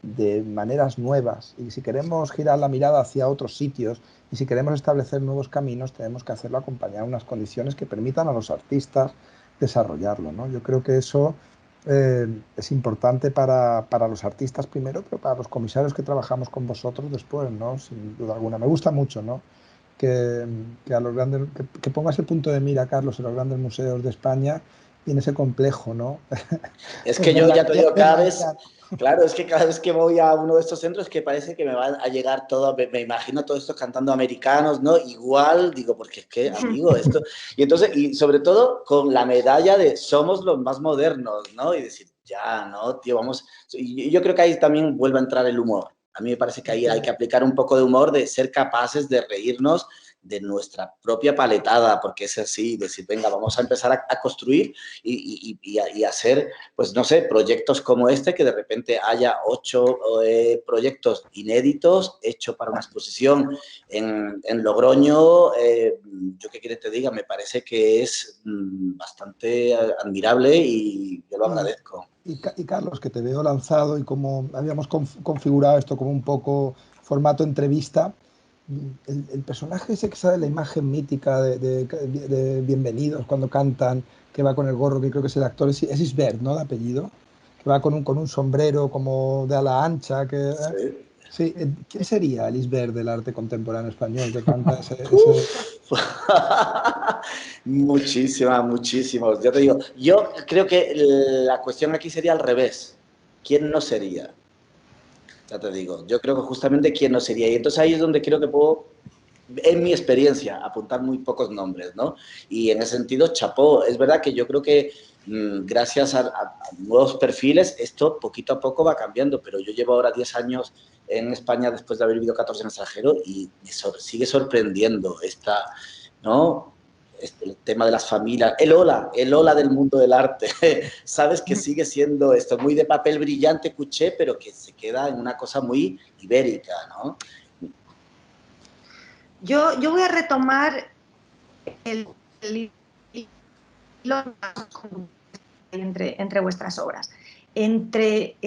de maneras nuevas y si queremos girar la mirada hacia otros sitios y si queremos establecer nuevos caminos, tenemos que hacerlo acompañado de unas condiciones que permitan a los artistas desarrollarlo, ¿no? Yo creo que eso es importante para los artistas primero, pero para los comisarios que trabajamos con vosotros después, ¿no? Sin duda alguna. Me gusta mucho, ¿no?, que a los grandes, que pongas el punto de mira, Carlos, en los grandes museos de España y en ese complejo, ¿no? Es Pues que yo ya te digo, cada vez, vernacular. claro, es que cada vez que voy a uno de estos centros que parece que me va a llegar todo, me imagino todo esto cantando americanos, ¿no? Igual, digo, porque es que, amigo, esto... Y entonces, y sobre todo con la medalla de somos los más modernos, ¿no? Y decir, ya, ¿no? Tío, vamos... Y yo creo que ahí también vuelve a entrar el humor. A mí me parece que ahí hay que aplicar un poco de humor, de ser capaces de reírnos de nuestra propia paletada, porque es así, decir, venga, vamos a empezar a construir y hacer, pues no sé, proyectos como este, que de repente haya 8 proyectos inéditos hechos para una exposición en Logroño. Yo qué quieres te diga, me parece que es bastante admirable y yo lo agradezco. Y Carlos, que te veo lanzado y como habíamos configurado esto como un poco formato entrevista, el personaje ese que sale, la imagen mítica de Bienvenidos cuando cantan, que va con el gorro, que creo que es el actor, es Isbert, ¿no?, de apellido, que va con un sombrero como de ala ancha, que... Sí. Sí, ¿quién sería el Isbert del arte contemporáneo español que canta ese... Muchísimos. Yo te digo, yo creo que la cuestión aquí sería al revés. ¿Quién no sería? Ya te digo, yo creo que justamente quién no sería. Y entonces ahí es donde creo que puedo, en mi experiencia, apuntar muy pocos nombres, ¿no? Y en ese sentido, chapó. Es verdad que yo creo que gracias a nuevos perfiles, esto poquito a poco va cambiando, pero yo llevo ahora 10 años en España después de haber vivido 14 en extranjero y me sigue sorprendiendo esta, ¿no? El tema de las familias, el hola del mundo del arte, sabes que sigue siendo esto muy de papel brillante, cuché, pero que se queda en una cosa muy ibérica, ¿no? Yo voy a retomar el hilo entre vuestras obras. Entre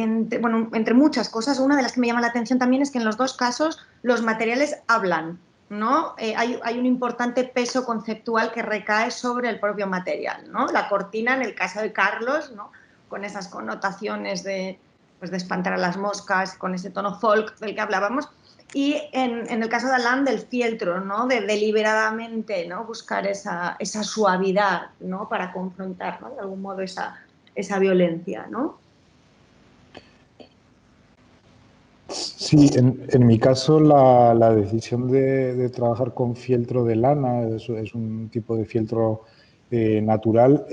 muchas cosas, una de las que me llama la atención también es que en los dos casos los materiales hablan, ¿no? Hay un importante peso conceptual que recae sobre el propio material, ¿no? La cortina, en el caso de Carlos, ¿no?, con esas connotaciones de espantar a las moscas, con ese tono folk del que hablábamos, y en el caso de Alain, del fieltro, ¿no?, de deliberadamente, ¿no?, buscar esa suavidad, ¿no?, para confrontar, ¿no?, de algún modo esa violencia, ¿no? Sí, en mi caso la decisión de trabajar con fieltro de lana, es un tipo de fieltro natural,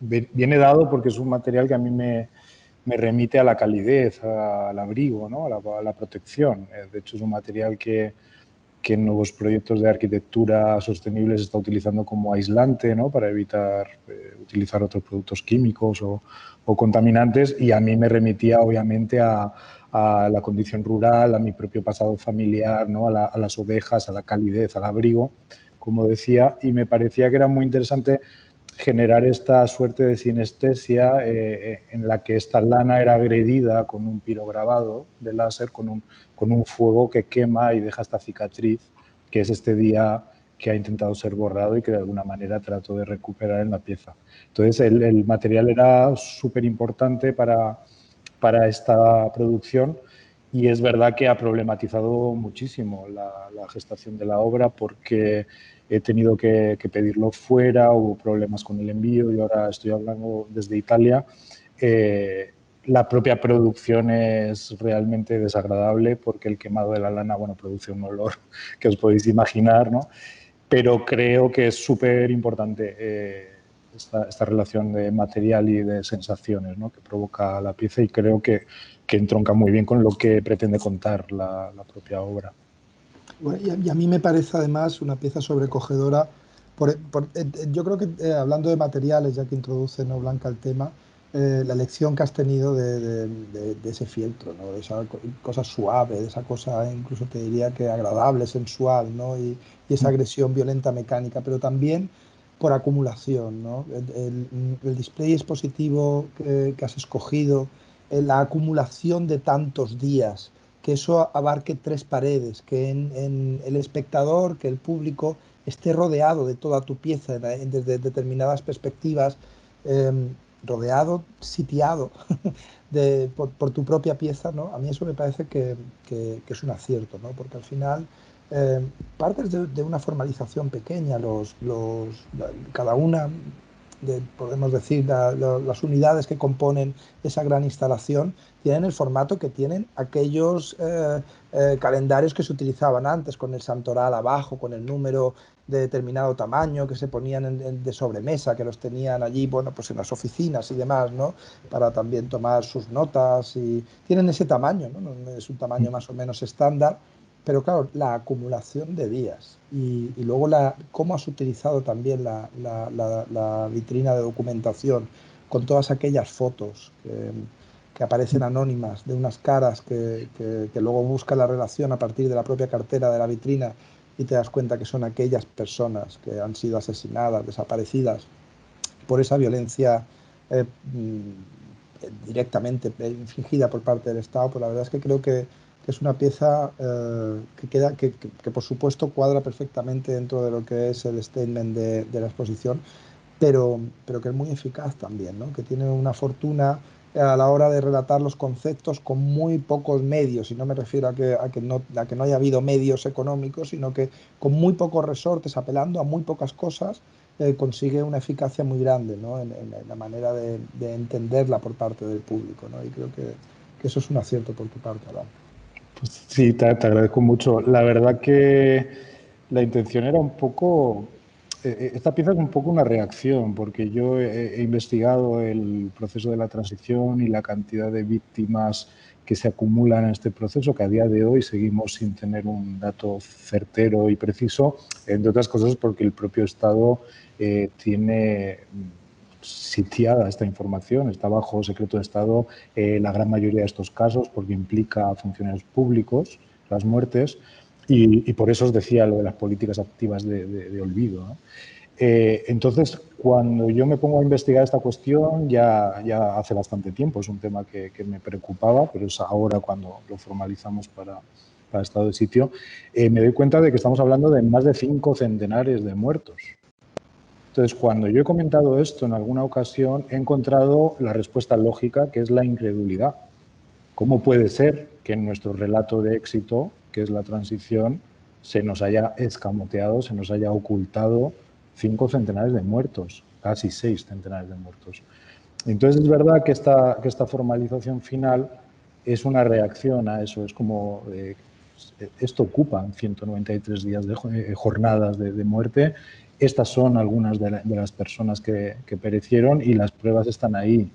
viene dado porque es un material que a mí me remite a la calidez, al abrigo, ¿no?, a la protección. De hecho, es un material que que en nuevos proyectos de arquitectura sostenible se está utilizando como aislante, ¿no? Para evitar utilizar otros productos químicos o contaminantes, y a mí me remitía obviamente a la condición rural, a mi propio pasado familiar, ¿no? A las ovejas, a la calidez, al abrigo, como decía, y me parecía que era muy interesante generar esta suerte de sinestesia en la que esta lana era agredida con un pirograbado de láser, con un fuego que quema y deja esta cicatriz, que es este día que ha intentado ser borrado y que de alguna manera trató de recuperar en la pieza. Entonces, el material era súper importante para esta producción, y es verdad que ha problematizado muchísimo la gestación de la obra, porque he tenido que pedirlo fuera, hubo problemas con el envío y ahora estoy hablando desde Italia. La propia producción es realmente desagradable porque el quemado de la lana, bueno, produce un olor que os podéis imaginar, ¿no? Pero creo que es súper importante esta relación de material y de sensaciones, ¿no? Que provoca la pieza, y creo que entronca muy bien con lo que pretende contar la propia obra. Bueno, y a mí me parece además una pieza sobrecogedora. Yo creo que hablando de materiales, ya que introduce, ¿no, Blanca, el tema, la elección que has tenido de ese fieltro, ¿no? De esa cosa suave, de esa cosa incluso te diría que agradable, sensual, ¿no? Y esa agresión violenta mecánica, pero también por acumulación, ¿no? El display expositivo que has escogido, la acumulación de tantos días, que eso abarque tres paredes, que en el espectador, que el público esté rodeado de toda tu pieza desde determinadas perspectivas, eh, rodeado, sitiado por tu propia pieza, ¿no? A mí eso me parece que es un acierto, ¿no? Porque al final partes de una formalización pequeña, cada una, podemos decir, las unidades que componen esa gran instalación tienen el formato que tienen aquellos calendarios que se utilizaban antes, con el santoral abajo, con el número de determinado tamaño, que se ponían de sobremesa, que los tenían allí, bueno, pues en las oficinas y demás, ¿no? Para también tomar sus notas, y tienen ese tamaño, ¿no? Es un tamaño más o menos estándar, pero claro, la acumulación de días y luego cómo has utilizado también la vitrina de documentación con todas aquellas fotos que aparecen anónimas de unas caras que luego busca la relación a partir de la propia cartera de la vitrina, y te das cuenta que son aquellas personas que han sido asesinadas, desaparecidas por esa violencia directamente infligida por parte del Estado. Pues la verdad es que creo que es una pieza que por supuesto cuadra perfectamente dentro de lo que es el statement de la exposición, pero que es muy eficaz también, ¿no? Que tiene una fortuna a la hora de relatar los conceptos con muy pocos medios, y no me refiero a que no haya habido medios económicos, sino que con muy pocos resortes, apelando a muy pocas cosas, consigue una eficacia muy grande, ¿no? en la manera de entenderla por parte del público, ¿no? Y creo que eso es un acierto por tu parte, Alan. Pues sí, te agradezco mucho. La verdad que la intención era un poco... Esta pieza es un poco una reacción, porque yo he investigado el proceso de la transición y la cantidad de víctimas que se acumulan en este proceso, que a día de hoy seguimos sin tener un dato certero y preciso, entre otras cosas porque el propio Estado tiene sitiada esta información, está bajo secreto de Estado la gran mayoría de estos casos, porque implica a funcionarios públicos las muertes, y por eso os decía lo de las políticas activas de olvido, ¿no? Entonces, cuando yo me pongo a investigar esta cuestión, ya hace bastante tiempo, es un tema que me preocupaba, pero es ahora cuando lo formalizamos para estado de sitio, me doy cuenta de que estamos hablando de más de 5 centenares de muertos. Entonces, cuando yo he comentado esto en alguna ocasión, he encontrado la respuesta lógica, que es la incredulidad. ¿Cómo puede ser que en nuestro relato de éxito, que es la transición, se nos haya escamoteado, se nos haya ocultado 5 centenares de muertos, casi 6 centenares de muertos? Entonces, es verdad que esta formalización final es una reacción a eso. Es como, esto ocupa 193 días de jornadas de muerte. Estas son algunas de las personas que perecieron, y las pruebas están ahí.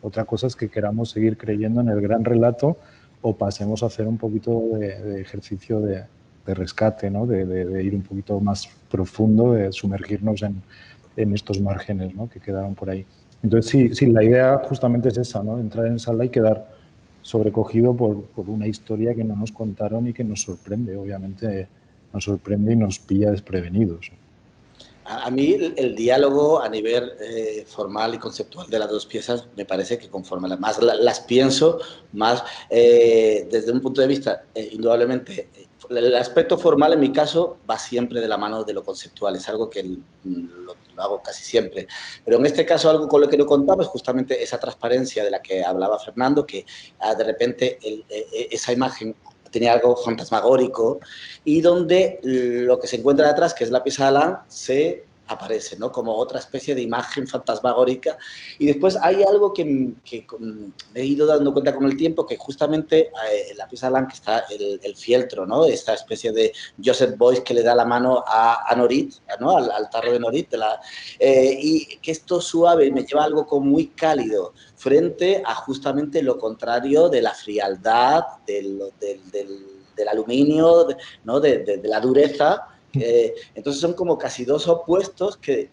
Otra cosa es que queramos seguir creyendo en el gran relato o pasemos a hacer un poquito de ejercicio de rescate, ¿no? De ir un poquito más profundo, de sumergirnos en estos márgenes, ¿no? Que quedaron por ahí. Entonces, sí, la idea justamente es esa, ¿no? Entrar en sala y quedar sobrecogido por una historia que no nos contaron y que nos sorprende, obviamente nos sorprende y nos pilla desprevenidos. A mí el diálogo a nivel formal y conceptual de las dos piezas me parece que conforme más las pienso, más desde un punto de vista, indudablemente, el aspecto formal en mi caso va siempre de la mano de lo conceptual, es algo que lo hago casi siempre. Pero en este caso algo con lo que no contaba es justamente esa transparencia de la que hablaba Fernando, que de repente esa imagen tenía algo fantasmagórico y donde lo que se encuentra detrás, que es la pieza de Alain, se aparece, ¿no? Como otra especie de imagen fantasmagórica. Y después hay algo que me he ido dando cuenta con el tiempo, que justamente en la pieza de Alain que está el fieltro, ¿no? Esta especie de Joseph Beuys que le da la mano a Norit, ¿no? Al tarro de Norit, y que esto suave me lleva a algo como muy cálido, frente a justamente lo contrario de la frialdad, del aluminio, ¿no? de la dureza. Entonces son como casi dos opuestos que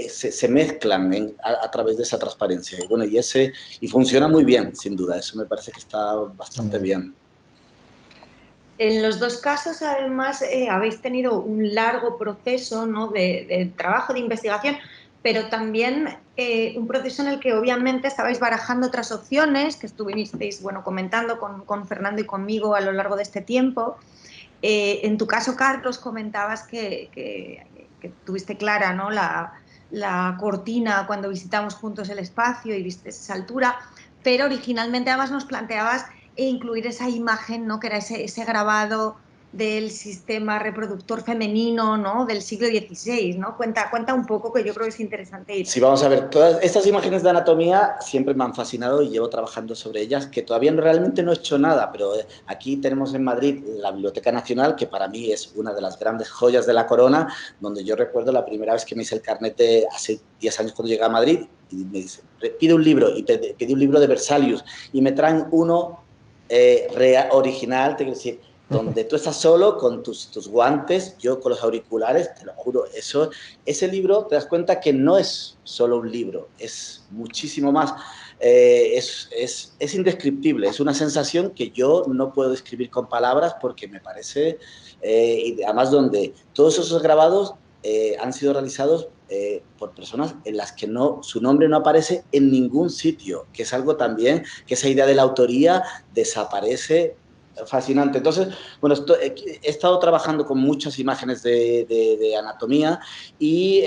se mezclan a través de esa transparencia. Y bueno, y funciona muy bien, sin duda. Eso me parece que está bastante bien. En los dos casos, además, habéis tenido un largo proceso, ¿no? de trabajo, de investigación, pero también un proceso en el que obviamente estabais barajando otras opciones que estuvisteis comentando con Fernando y conmigo a lo largo de este tiempo. En tu caso, Carlos, comentabas que tuviste clara, ¿no? la cortina cuando visitamos juntos el espacio y viste esa altura, pero originalmente además nos planteabas incluir esa imagen, ¿no? Que era ese grabado del sistema reproductor femenino, ¿no? Del siglo XVI, ¿no? Cuenta un poco, que yo creo que es interesante ir. Sí, vamos a ver, todas estas imágenes de anatomía siempre me han fascinado y llevo trabajando sobre ellas, que todavía realmente no he hecho nada, pero aquí tenemos en Madrid la Biblioteca Nacional, que para mí es una de las grandes joyas de la corona, donde yo recuerdo la primera vez que me hice el carnet hace 10 años cuando llegué a Madrid, y me dicen, pide un libro, y pedí un libro de Berzelius, y me traen uno original, te quiero decir, donde tú estás solo con tus guantes, yo con los auriculares, te lo juro, ese libro te das cuenta que no es solo un libro, es muchísimo más. Es indescriptible, es una sensación que yo no puedo describir con palabras porque me parece, y además donde todos esos grabados han sido realizados por personas en las que su nombre no aparece en ningún sitio, que es algo también, que esa idea de la autoría desaparece. Fascinante. Entonces, bueno, he estado trabajando con muchas imágenes de anatomía y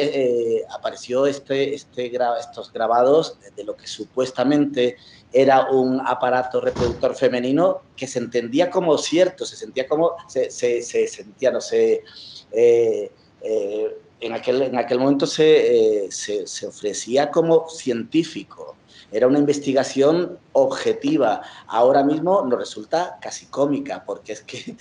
apareció estos grabados de lo que supuestamente era un aparato reproductor femenino que se entendía como cierto, se sentía como, se sentía, no sé, en aquel momento se ofrecía como científico. Era una investigación objetiva. Ahora mismo nos resulta casi cómica, porque es que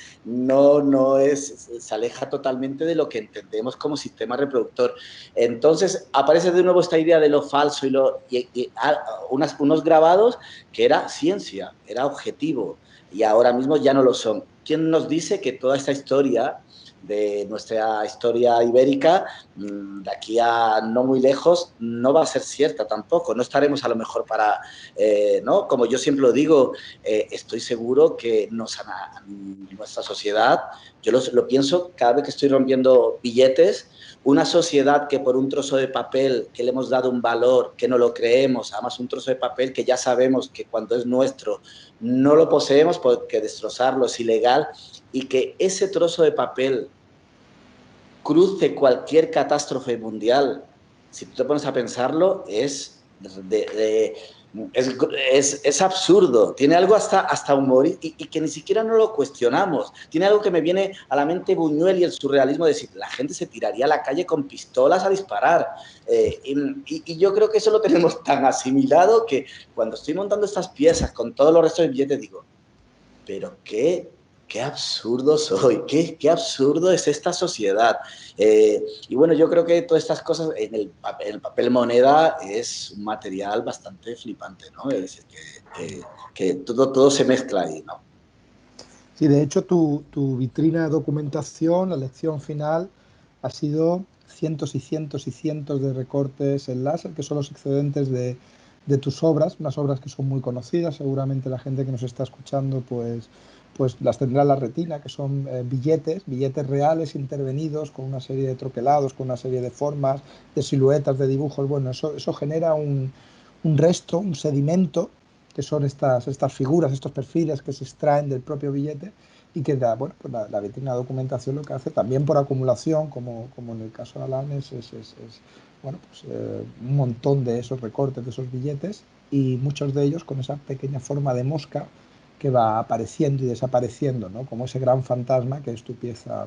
se aleja totalmente de lo que entendemos como sistema reproductor. Entonces aparece de nuevo esta idea de lo falso y unos grabados que era ciencia, era objetivo, y ahora mismo ya no lo son. ¿Quién nos dice que toda esta historia de nuestra historia ibérica, de aquí a no muy lejos, no va a ser cierta tampoco? No estaremos a lo mejor ¿no? Como yo siempre lo digo, estoy seguro que nuestra sociedad, yo lo pienso cada vez que estoy rompiendo billetes, una sociedad que por un trozo de papel que le hemos dado un valor, que no lo creemos, además un trozo de papel que ya sabemos que cuando es nuestro no lo poseemos porque destrozarlo es ilegal, y que ese trozo de papel cruce cualquier catástrofe mundial, si tú te pones a pensarlo, es absurdo, tiene algo hasta humor y que ni siquiera no lo cuestionamos. Tiene algo que me viene a la mente Buñuel y el surrealismo de decir, la gente se tiraría a la calle con pistolas a disparar. Y yo creo que eso lo tenemos tan asimilado que cuando estoy montando estas piezas con todos los restos de billetes digo, pero qué absurdo soy, qué absurdo es esta sociedad. Y bueno, yo creo que todas estas cosas en el papel moneda es un material bastante flipante, ¿no? Es decir, que todo se mezcla ahí, ¿no? Sí, de hecho, tu vitrina de documentación, la lección final, ha sido cientos y cientos y cientos de recortes en láser, que son los excedentes de tus obras, unas obras que son muy conocidas, seguramente la gente que nos está escuchando pues las tendrá en la retina, que son billetes reales intervenidos con una serie de troquelados, con una serie de formas, de siluetas, de dibujos. Bueno, eso genera un resto, un sedimento, que son estas figuras, estos perfiles que se extraen del propio billete y que bueno, pues la vitrina de documentación lo que hace también por acumulación, como en el caso de Alan, es bueno, pues, un montón de esos recortes, de esos billetes, y muchos de ellos con esa pequeña forma de mosca que va apareciendo y desapareciendo, ¿no? Como ese gran fantasma que es tu pieza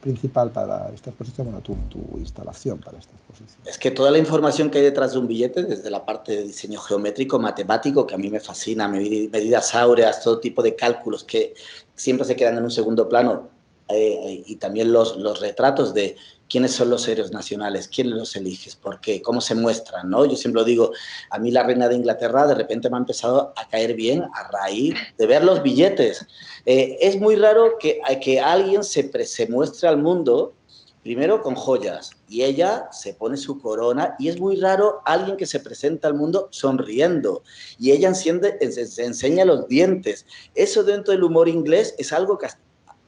principal para esta exposición, bueno, tu instalación para esta exposición. Es que toda la información que hay detrás de un billete, desde la parte de diseño geométrico, matemático, que a mí me fascina, medidas áureas, todo tipo de cálculos que siempre se quedan en un segundo plano, y también los retratos de quiénes son los héroes nacionales, quién los eliges, por qué, cómo se muestran, ¿no? Yo siempre lo digo, a mí la reina de Inglaterra de repente me ha empezado a caer bien a raíz de ver los billetes. Es muy raro que alguien se muestre al mundo primero con joyas, y ella se pone su corona, y es muy raro alguien que se presenta al mundo sonriendo, y ella se enseña los dientes. Eso dentro del humor inglés es algo que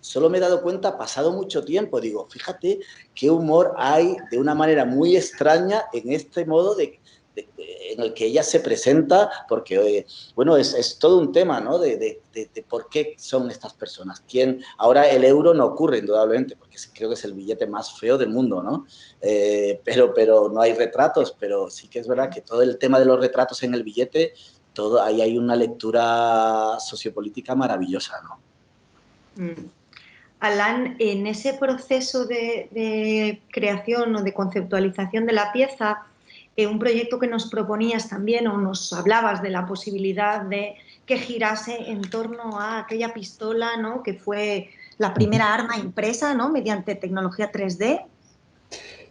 solo me he dado cuenta pasado mucho tiempo. Digo, fíjate qué humor hay de una manera muy extraña en este modo en el que ella se presenta, porque, bueno, es todo un tema, ¿no? De por qué son estas personas. Ahora el euro no ocurre, indudablemente, porque creo que es el billete más feo del mundo, ¿no? Pero no hay retratos, pero sí que es verdad que todo el tema de los retratos en el billete, ahí hay una lectura sociopolítica maravillosa, ¿no? Alan, en ese proceso de creación o de conceptualización de la pieza, un proyecto que nos proponías también o nos hablabas de la posibilidad de que girase en torno a aquella pistola, ¿no?, que fue la primera arma impresa, ¿no?, mediante tecnología 3D.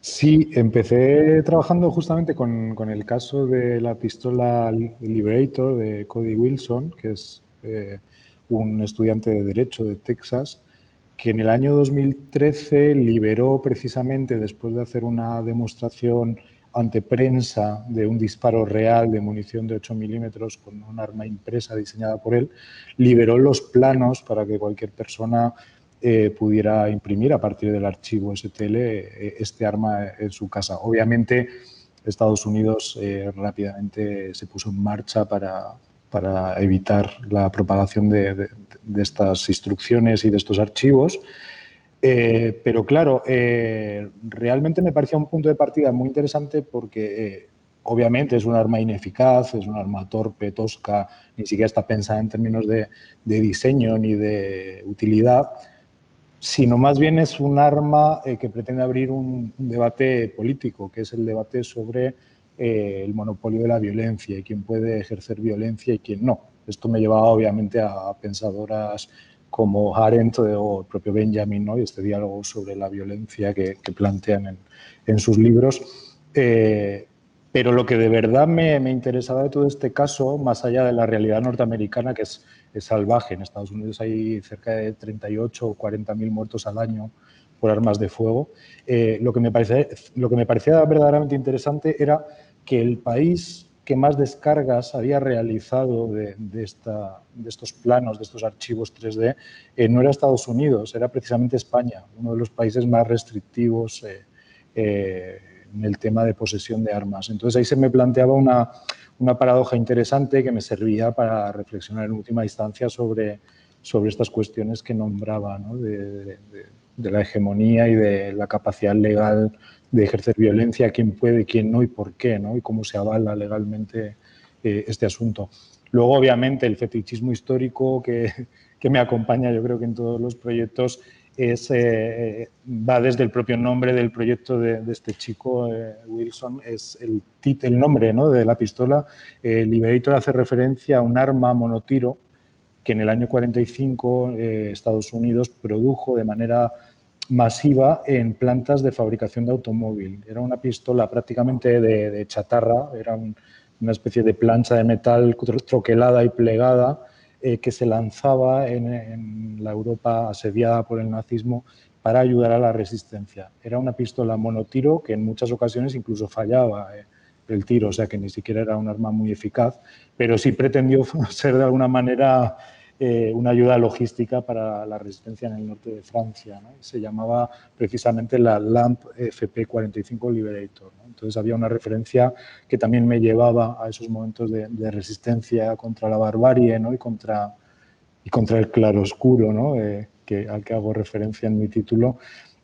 Sí, empecé trabajando justamente con el caso de la pistola Liberator de Cody Wilson, que es un estudiante de Derecho de Texas, que en el año 2013 liberó precisamente, después de hacer una demostración ante prensa de un disparo real de munición de 8 milímetros con un arma impresa diseñada por él, liberó los planos para que cualquier persona pudiera imprimir a partir del archivo STL este arma en su casa. Obviamente, Estados Unidos rápidamente se puso en marcha para evitar la propagación de estas instrucciones y de estos archivos. Pero claro, realmente me parecía un punto de partida muy interesante porque obviamente es un arma ineficaz, es un arma torpe, tosca, ni siquiera está pensada en términos de diseño ni de utilidad, sino más bien es un arma que pretende abrir un debate político, que es el debate sobre el monopolio de la violencia y quién puede ejercer violencia y quién no. Esto me llevaba obviamente a pensadoras como Arendt o el propio Benjamin, ¿no?, y este diálogo sobre la violencia que plantean en sus libros. Pero lo que de verdad me interesaba de todo este caso, más allá de la realidad norteamericana, que es salvaje. En Estados Unidos hay cerca de 38 o 40.000 muertos al año por armas de fuego. Lo que me parecía verdaderamente interesante era que el país que más descargas había realizado de estos planos, de estos archivos 3D, no era Estados Unidos, era precisamente España, uno de los países más restrictivos en el tema de posesión de armas. Entonces ahí se me planteaba una paradoja interesante que me servía para reflexionar en última instancia sobre estas cuestiones que nombraba, ¿no?, de la hegemonía y de la capacidad legal de ejercer violencia, quién puede, quién no y por qué, ¿no?, y cómo se avala legalmente este asunto. Luego, obviamente, el fetichismo histórico que me acompaña, yo creo que en todos los proyectos, va desde el propio nombre del proyecto de este chico, Wilson, es el nombre, ¿no?, de la pistola. Liberator hace referencia a un arma monotiro que en el año 45 Estados Unidos produjo de manera masiva en plantas de fabricación de automóvil. Era una pistola prácticamente de chatarra, era una especie de plancha de metal troquelada y plegada, que se lanzaba en la Europa asediada por el nazismo para ayudar a la resistencia. Era una pistola monotiro que en muchas ocasiones incluso fallaba el tiro, o sea que ni siquiera era un arma muy eficaz, pero sí pretendió ser de alguna manera una ayuda logística para la resistencia en el norte de Francia, ¿no? Se llamaba precisamente la LAMP FP45 Liberator, ¿no? Entonces había una referencia que también me llevaba a esos momentos de resistencia contra la barbarie, ¿no? y contra el claroscuro, ¿no? Al que hago referencia en mi título.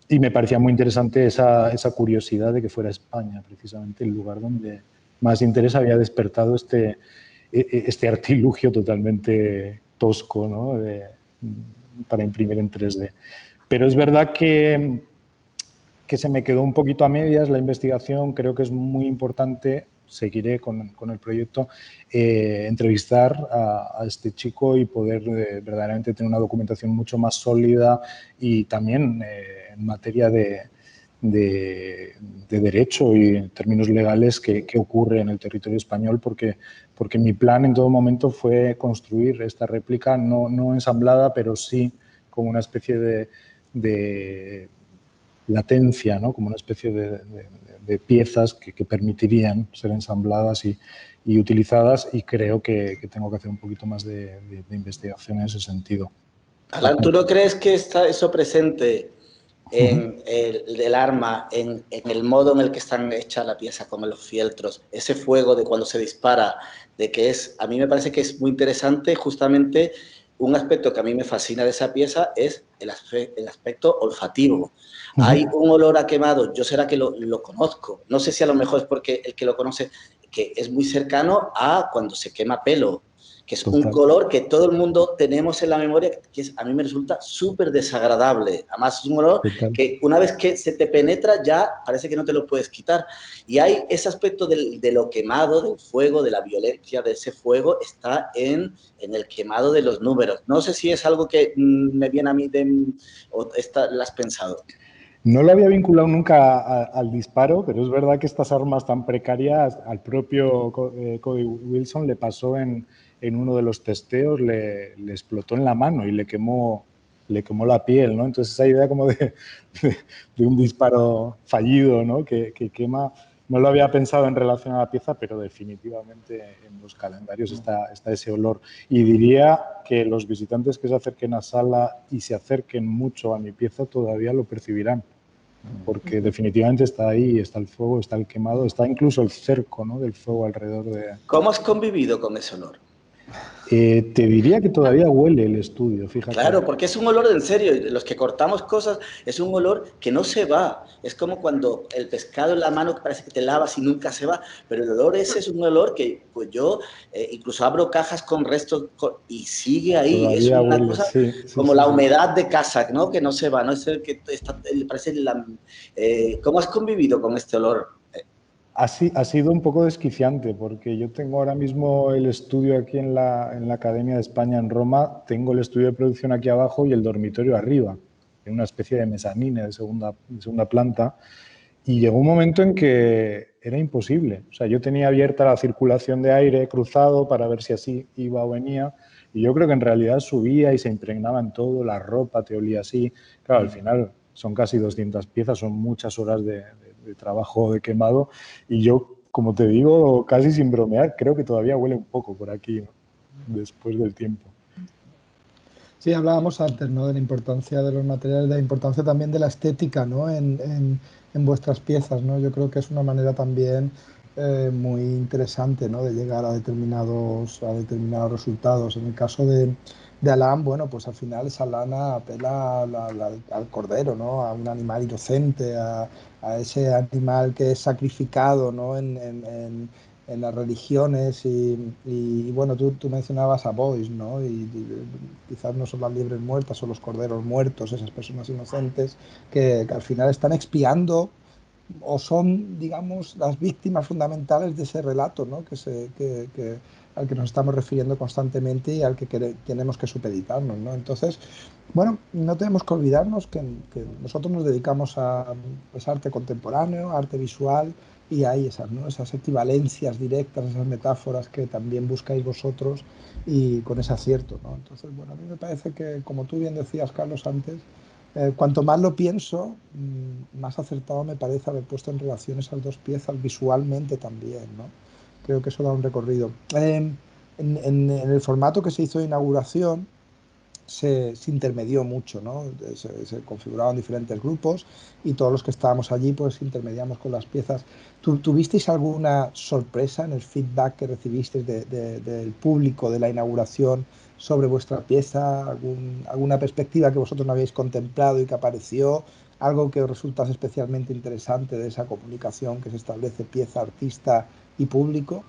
Y me parecía muy interesante esa curiosidad de que fuera España, precisamente el lugar donde más interés había despertado este artilugio totalmente tosco, ¿no? Para imprimir en 3D. Pero es verdad que se me quedó un poquito a medias la investigación. Creo que es muy importante, seguiré con el proyecto, entrevistar a este chico y poder verdaderamente tener una documentación mucho más sólida y también en materia de derecho y en términos legales qué ocurre en el territorio español, porque mi plan en todo momento fue construir esta réplica no ensamblada, pero sí como una especie de latencia, ¿no? Como una especie de piezas que permitirían ser ensambladas y utilizadas, y creo que tengo que hacer un poquito más de investigación en ese sentido. Alan, ¿tú no crees que está eso presente en el arma, en el modo en el que están hechas la pieza, como los fieltros, ese fuego de cuando se dispara, de que a mí me parece que es muy interesante justamente un aspecto que a mí me fascina de esa pieza es el aspecto olfativo. Hay un olor a quemado, yo será que lo conozco, no sé si a lo mejor es porque el que lo conoce, que es muy cercano a cuando se quema pelo, que es un color que todo el mundo tenemos en la memoria, que a mí me resulta súper desagradable. Además, es un olor que una vez que se te penetra ya parece que no te lo puedes quitar. Y hay ese aspecto de lo quemado, del fuego, de la violencia de ese fuego, está en el quemado de los números. No sé si es algo que me viene a mí o ¿lo has pensado? No lo había vinculado nunca al disparo, pero es verdad que estas armas tan precarias, al propio Cody Wilson le pasó en uno de los testeos, le explotó en la mano y le quemó la piel, ¿no? Entonces esa idea como de un disparo fallido, ¿no? que quema, no lo había pensado en relación a la pieza, pero definitivamente en los calendarios está ese olor. Y diría que los visitantes que se acerquen a sala y se acerquen mucho a mi pieza todavía lo percibirán, porque definitivamente está ahí, está el fuego, está el quemado, está incluso el cerco, ¿no? del fuego alrededor de... ¿Cómo has convivido con ese olor? Te diría que todavía huele el estudio, fíjate. Claro, porque es un olor en serio. Los que cortamos cosas es un olor que no se va. Es como cuando el pescado en la mano que parece que te lavas y nunca se va. Pero el olor ese es un olor que pues yo incluso abro cajas con restos y sigue ahí. Todavía es una huele, cosa sí, como la humedad de casa, ¿no? Que no se va, ¿no? Es el que parece ¿cómo has convivido con este olor? Ha sido un poco desquiciante, porque yo tengo ahora mismo el estudio aquí en la Academia de España en Roma, tengo el estudio de producción aquí abajo y el dormitorio arriba, en una especie de mezanine de segunda planta, y llegó un momento en que era imposible. O sea, yo tenía abierta la circulación de aire cruzado para ver si así iba o venía, y yo creo que en realidad subía y se impregnaba en todo, la ropa te olía así. Claro, al final son casi 200 piezas, son muchas horas de trabajo de quemado, y yo, como te digo, casi sin bromear, creo que todavía huele un poco por aquí, ¿no? Después del tiempo. Sí, hablábamos antes, ¿no? De la importancia de los materiales, de la importancia también de la estética, ¿no? en vuestras piezas, ¿no? Yo creo que es una manera también muy interesante, ¿no? De llegar a determinados resultados. En el caso de Alan, bueno, pues al final esa lana apela al cordero, ¿no? A un animal inocente, a ese animal que es sacrificado, ¿no? En las religiones y bueno, tú mencionabas a Boyce, ¿no? Y quizás no son las liebres muertas, son los corderos muertos, esas personas inocentes que al final están expiando o son, digamos, las víctimas fundamentales de ese relato, ¿no? Al que nos estamos refiriendo constantemente y al que tenemos que supeditarnos, ¿no? Entonces, bueno, no tenemos que olvidarnos que nosotros nos dedicamos a arte contemporáneo, arte visual, y hay esas, ¿no? Esas equivalencias directas, esas metáforas que también buscáis vosotros y con ese acierto, ¿no? Entonces, bueno, a mí me parece que, como tú bien decías, Carlos, antes, cuanto más lo pienso, más acertado me parece haber puesto en relación esas dos piezas visualmente también, ¿no? Creo que eso da un recorrido. En el formato que se hizo de inauguración, se intermedió mucho, ¿no? Se configuraban diferentes grupos y todos los que estábamos allí pues intermediamos con las piezas. ¿Tuvisteis alguna sorpresa en el feedback que recibisteis del público de la inauguración sobre vuestra pieza? ¿Alguna perspectiva que vosotros no habéis contemplado y que apareció? ¿Algo que os resultase especialmente interesante de esa comunicación que se establece pieza, artista y público?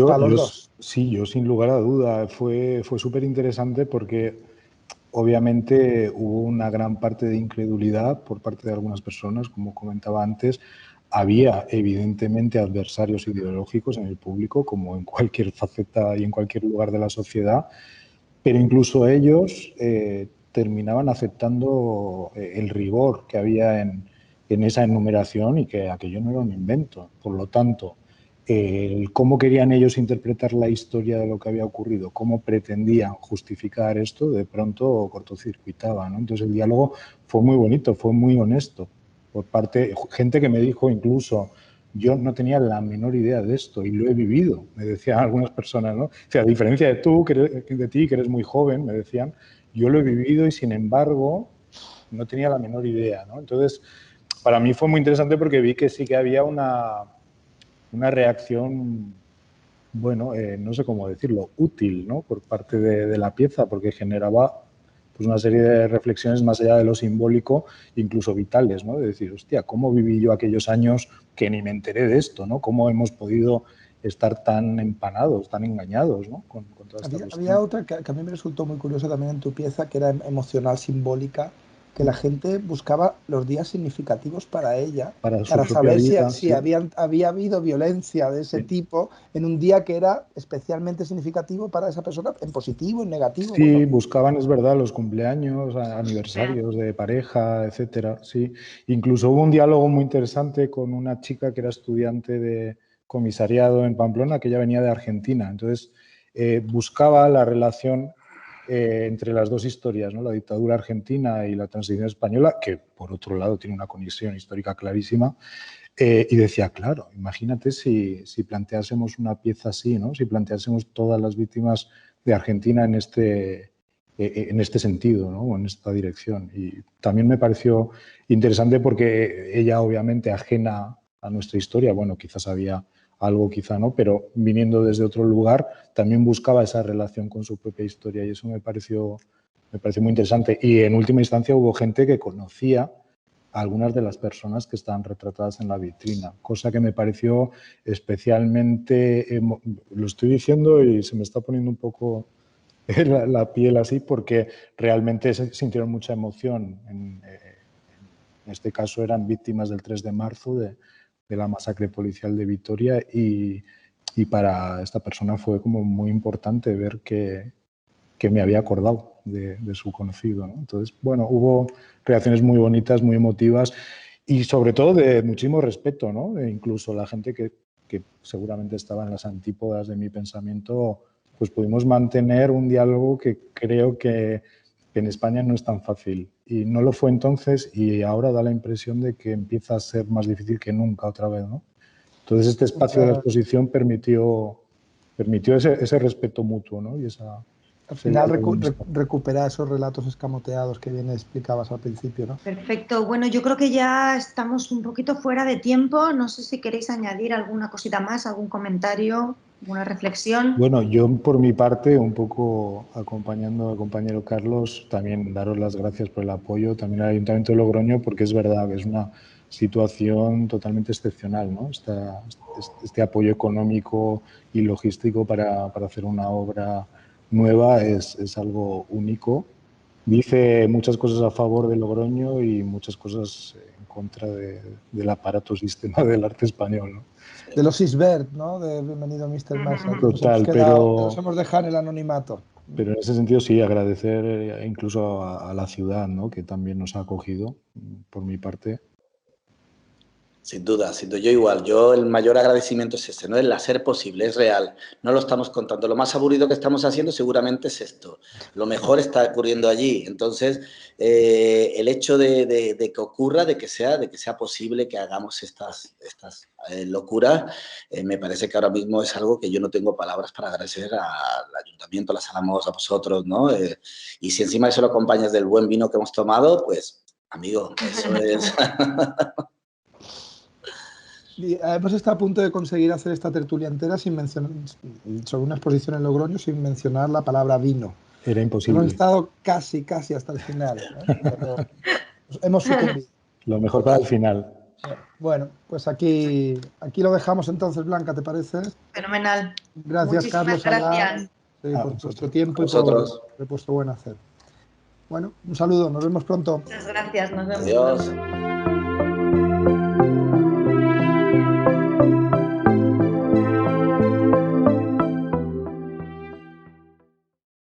Para los dos. Sí, yo sin lugar a duda. Fue súper interesante porque obviamente hubo una gran parte de incredulidad por parte de algunas personas, como comentaba antes. Había evidentemente adversarios ideológicos en el público, como en cualquier faceta y en cualquier lugar de la sociedad, pero incluso ellos terminaban aceptando el rigor que había en esa enumeración y que aquello no era un invento. Por lo tanto, cómo querían ellos interpretar la historia de lo que había ocurrido, cómo pretendían justificar esto, de pronto cortocircuitaba, ¿no? Entonces el diálogo fue muy bonito, fue muy honesto. Por parte, gente que me dijo incluso, yo no tenía la menor idea de esto y lo he vivido, me decían algunas personas, ¿no? O sea, a diferencia de ti, que eres muy joven, me decían, yo lo he vivido y sin embargo no tenía la menor idea, ¿no? Entonces, para mí fue muy interesante porque vi que sí que había una reacción, bueno, no sé cómo decirlo, útil, ¿no? Por parte de la pieza, porque generaba pues una serie de reflexiones más allá de lo simbólico, incluso vitales, ¿no? De decir, hostia, ¿cómo viví yo aquellos años que ni me enteré de esto, ¿no? ¿Cómo hemos podido estar tan empanados, tan engañados, ¿no? Con toda esta Había cuestión. otra que a mí me resultó muy curiosa también en tu pieza, que era emocional, simbólica, que la gente buscaba los días significativos para ella, Para su para propia saber vida, si sí. había habido violencia de ese Sí. tipo en un día que era especialmente significativo para esa persona, en positivo, en negativo. Bueno, Sí, buscaban, es verdad, los cumpleaños, aniversarios de pareja, etcétera. Sí, incluso hubo un diálogo muy interesante con una chica que era estudiante de comisariado en Pamplona, que ella venía de Argentina. Entonces, buscaba la relación entre las dos historias, ¿no? La dictadura argentina y la transición española, que por otro lado tiene una conexión histórica clarísima. Y decía, claro, imagínate si planteásemos una pieza así, ¿no? Si planteásemos todas las víctimas de Argentina en este sentido, ¿no? O en esta dirección. Y también me pareció interesante porque ella, obviamente, ajena a nuestra historia, bueno, quizás había algo, quizá no, pero viniendo desde otro lugar, también buscaba esa relación con su propia historia y eso me pareció muy interesante. Y en última instancia hubo gente que conocía a algunas de las personas que estaban retratadas en la vitrina, cosa que me pareció especialmente, lo estoy diciendo y se me está poniendo un poco la piel así, porque realmente sintieron mucha emoción. En este caso eran víctimas del 3 de marzo de la masacre policial de Vitoria y para esta persona fue como muy importante ver que me había acordado de su conocido, ¿no? Entonces, bueno, hubo reacciones muy bonitas, muy emotivas y sobre todo de muchísimo respeto, ¿no? Incluso la gente que seguramente estaba en las antípodas de mi pensamiento, pues pudimos mantener un diálogo que creo que en España no es tan fácil. Y no lo fue entonces y ahora da la impresión de que empieza a ser más difícil que nunca otra vez, ¿no? Entonces, este espacio de la exposición permitió ese respeto mutuo, ¿no? Y al ese final diálogo honesto. recuperar esos relatos escamoteados que bien explicabas al principio, ¿no? Perfecto. Bueno, yo creo que ya estamos un poquito fuera de tiempo. No sé si queréis añadir alguna cosita más, algún comentario, alguna reflexión. Bueno, yo por mi parte, un poco acompañando al compañero Carlos, también daros las gracias por el apoyo, también al Ayuntamiento de Logroño, porque es verdad que es una situación totalmente excepcional, ¿no? Este apoyo económico y logístico para hacer una obra nueva es algo único. Dice muchas cosas a favor de Logroño y muchas cosas en contra del aparato sistema del arte español, ¿no? De los Isbert, ¿no? De Bienvenido Mr. Mercer, que Total, nos hemos dejado en el anonimato. pero en ese sentido sí, agradecer incluso a la ciudad, ¿no? Que también nos ha acogido, por mi parte. Sin duda, yo igual. Yo el mayor agradecimiento es este, ¿no? El hacer posible, es real. No lo estamos contando. Lo más aburrido que estamos haciendo seguramente es esto. Lo mejor está ocurriendo allí. Entonces, el hecho de que ocurra, de que sea posible que hagamos estas locuras, me parece que ahora mismo es algo que yo no tengo palabras para agradecer al Ayuntamiento, a la Sala Mos, a vosotros, ¿no? Y si encima eso lo acompañas del buen vino que hemos tomado, pues, amigo, eso es... Hemos estado a punto de conseguir hacer esta tertulia entera sin mencionar, sobre una exposición en Logroño, sin mencionar la palabra vino. Era imposible. Hemos estado casi hasta el final, pero hemos sucumbido. Lo mejor para el final. Bueno, pues aquí lo dejamos entonces, Blanca, ¿te parece? Fenomenal. Gracias, Muchísimas Carlos, gracias. por vuestro tiempo y por vuestro buen hacer. Bueno, un saludo, nos vemos pronto. Muchas gracias, nos vemos. Adiós.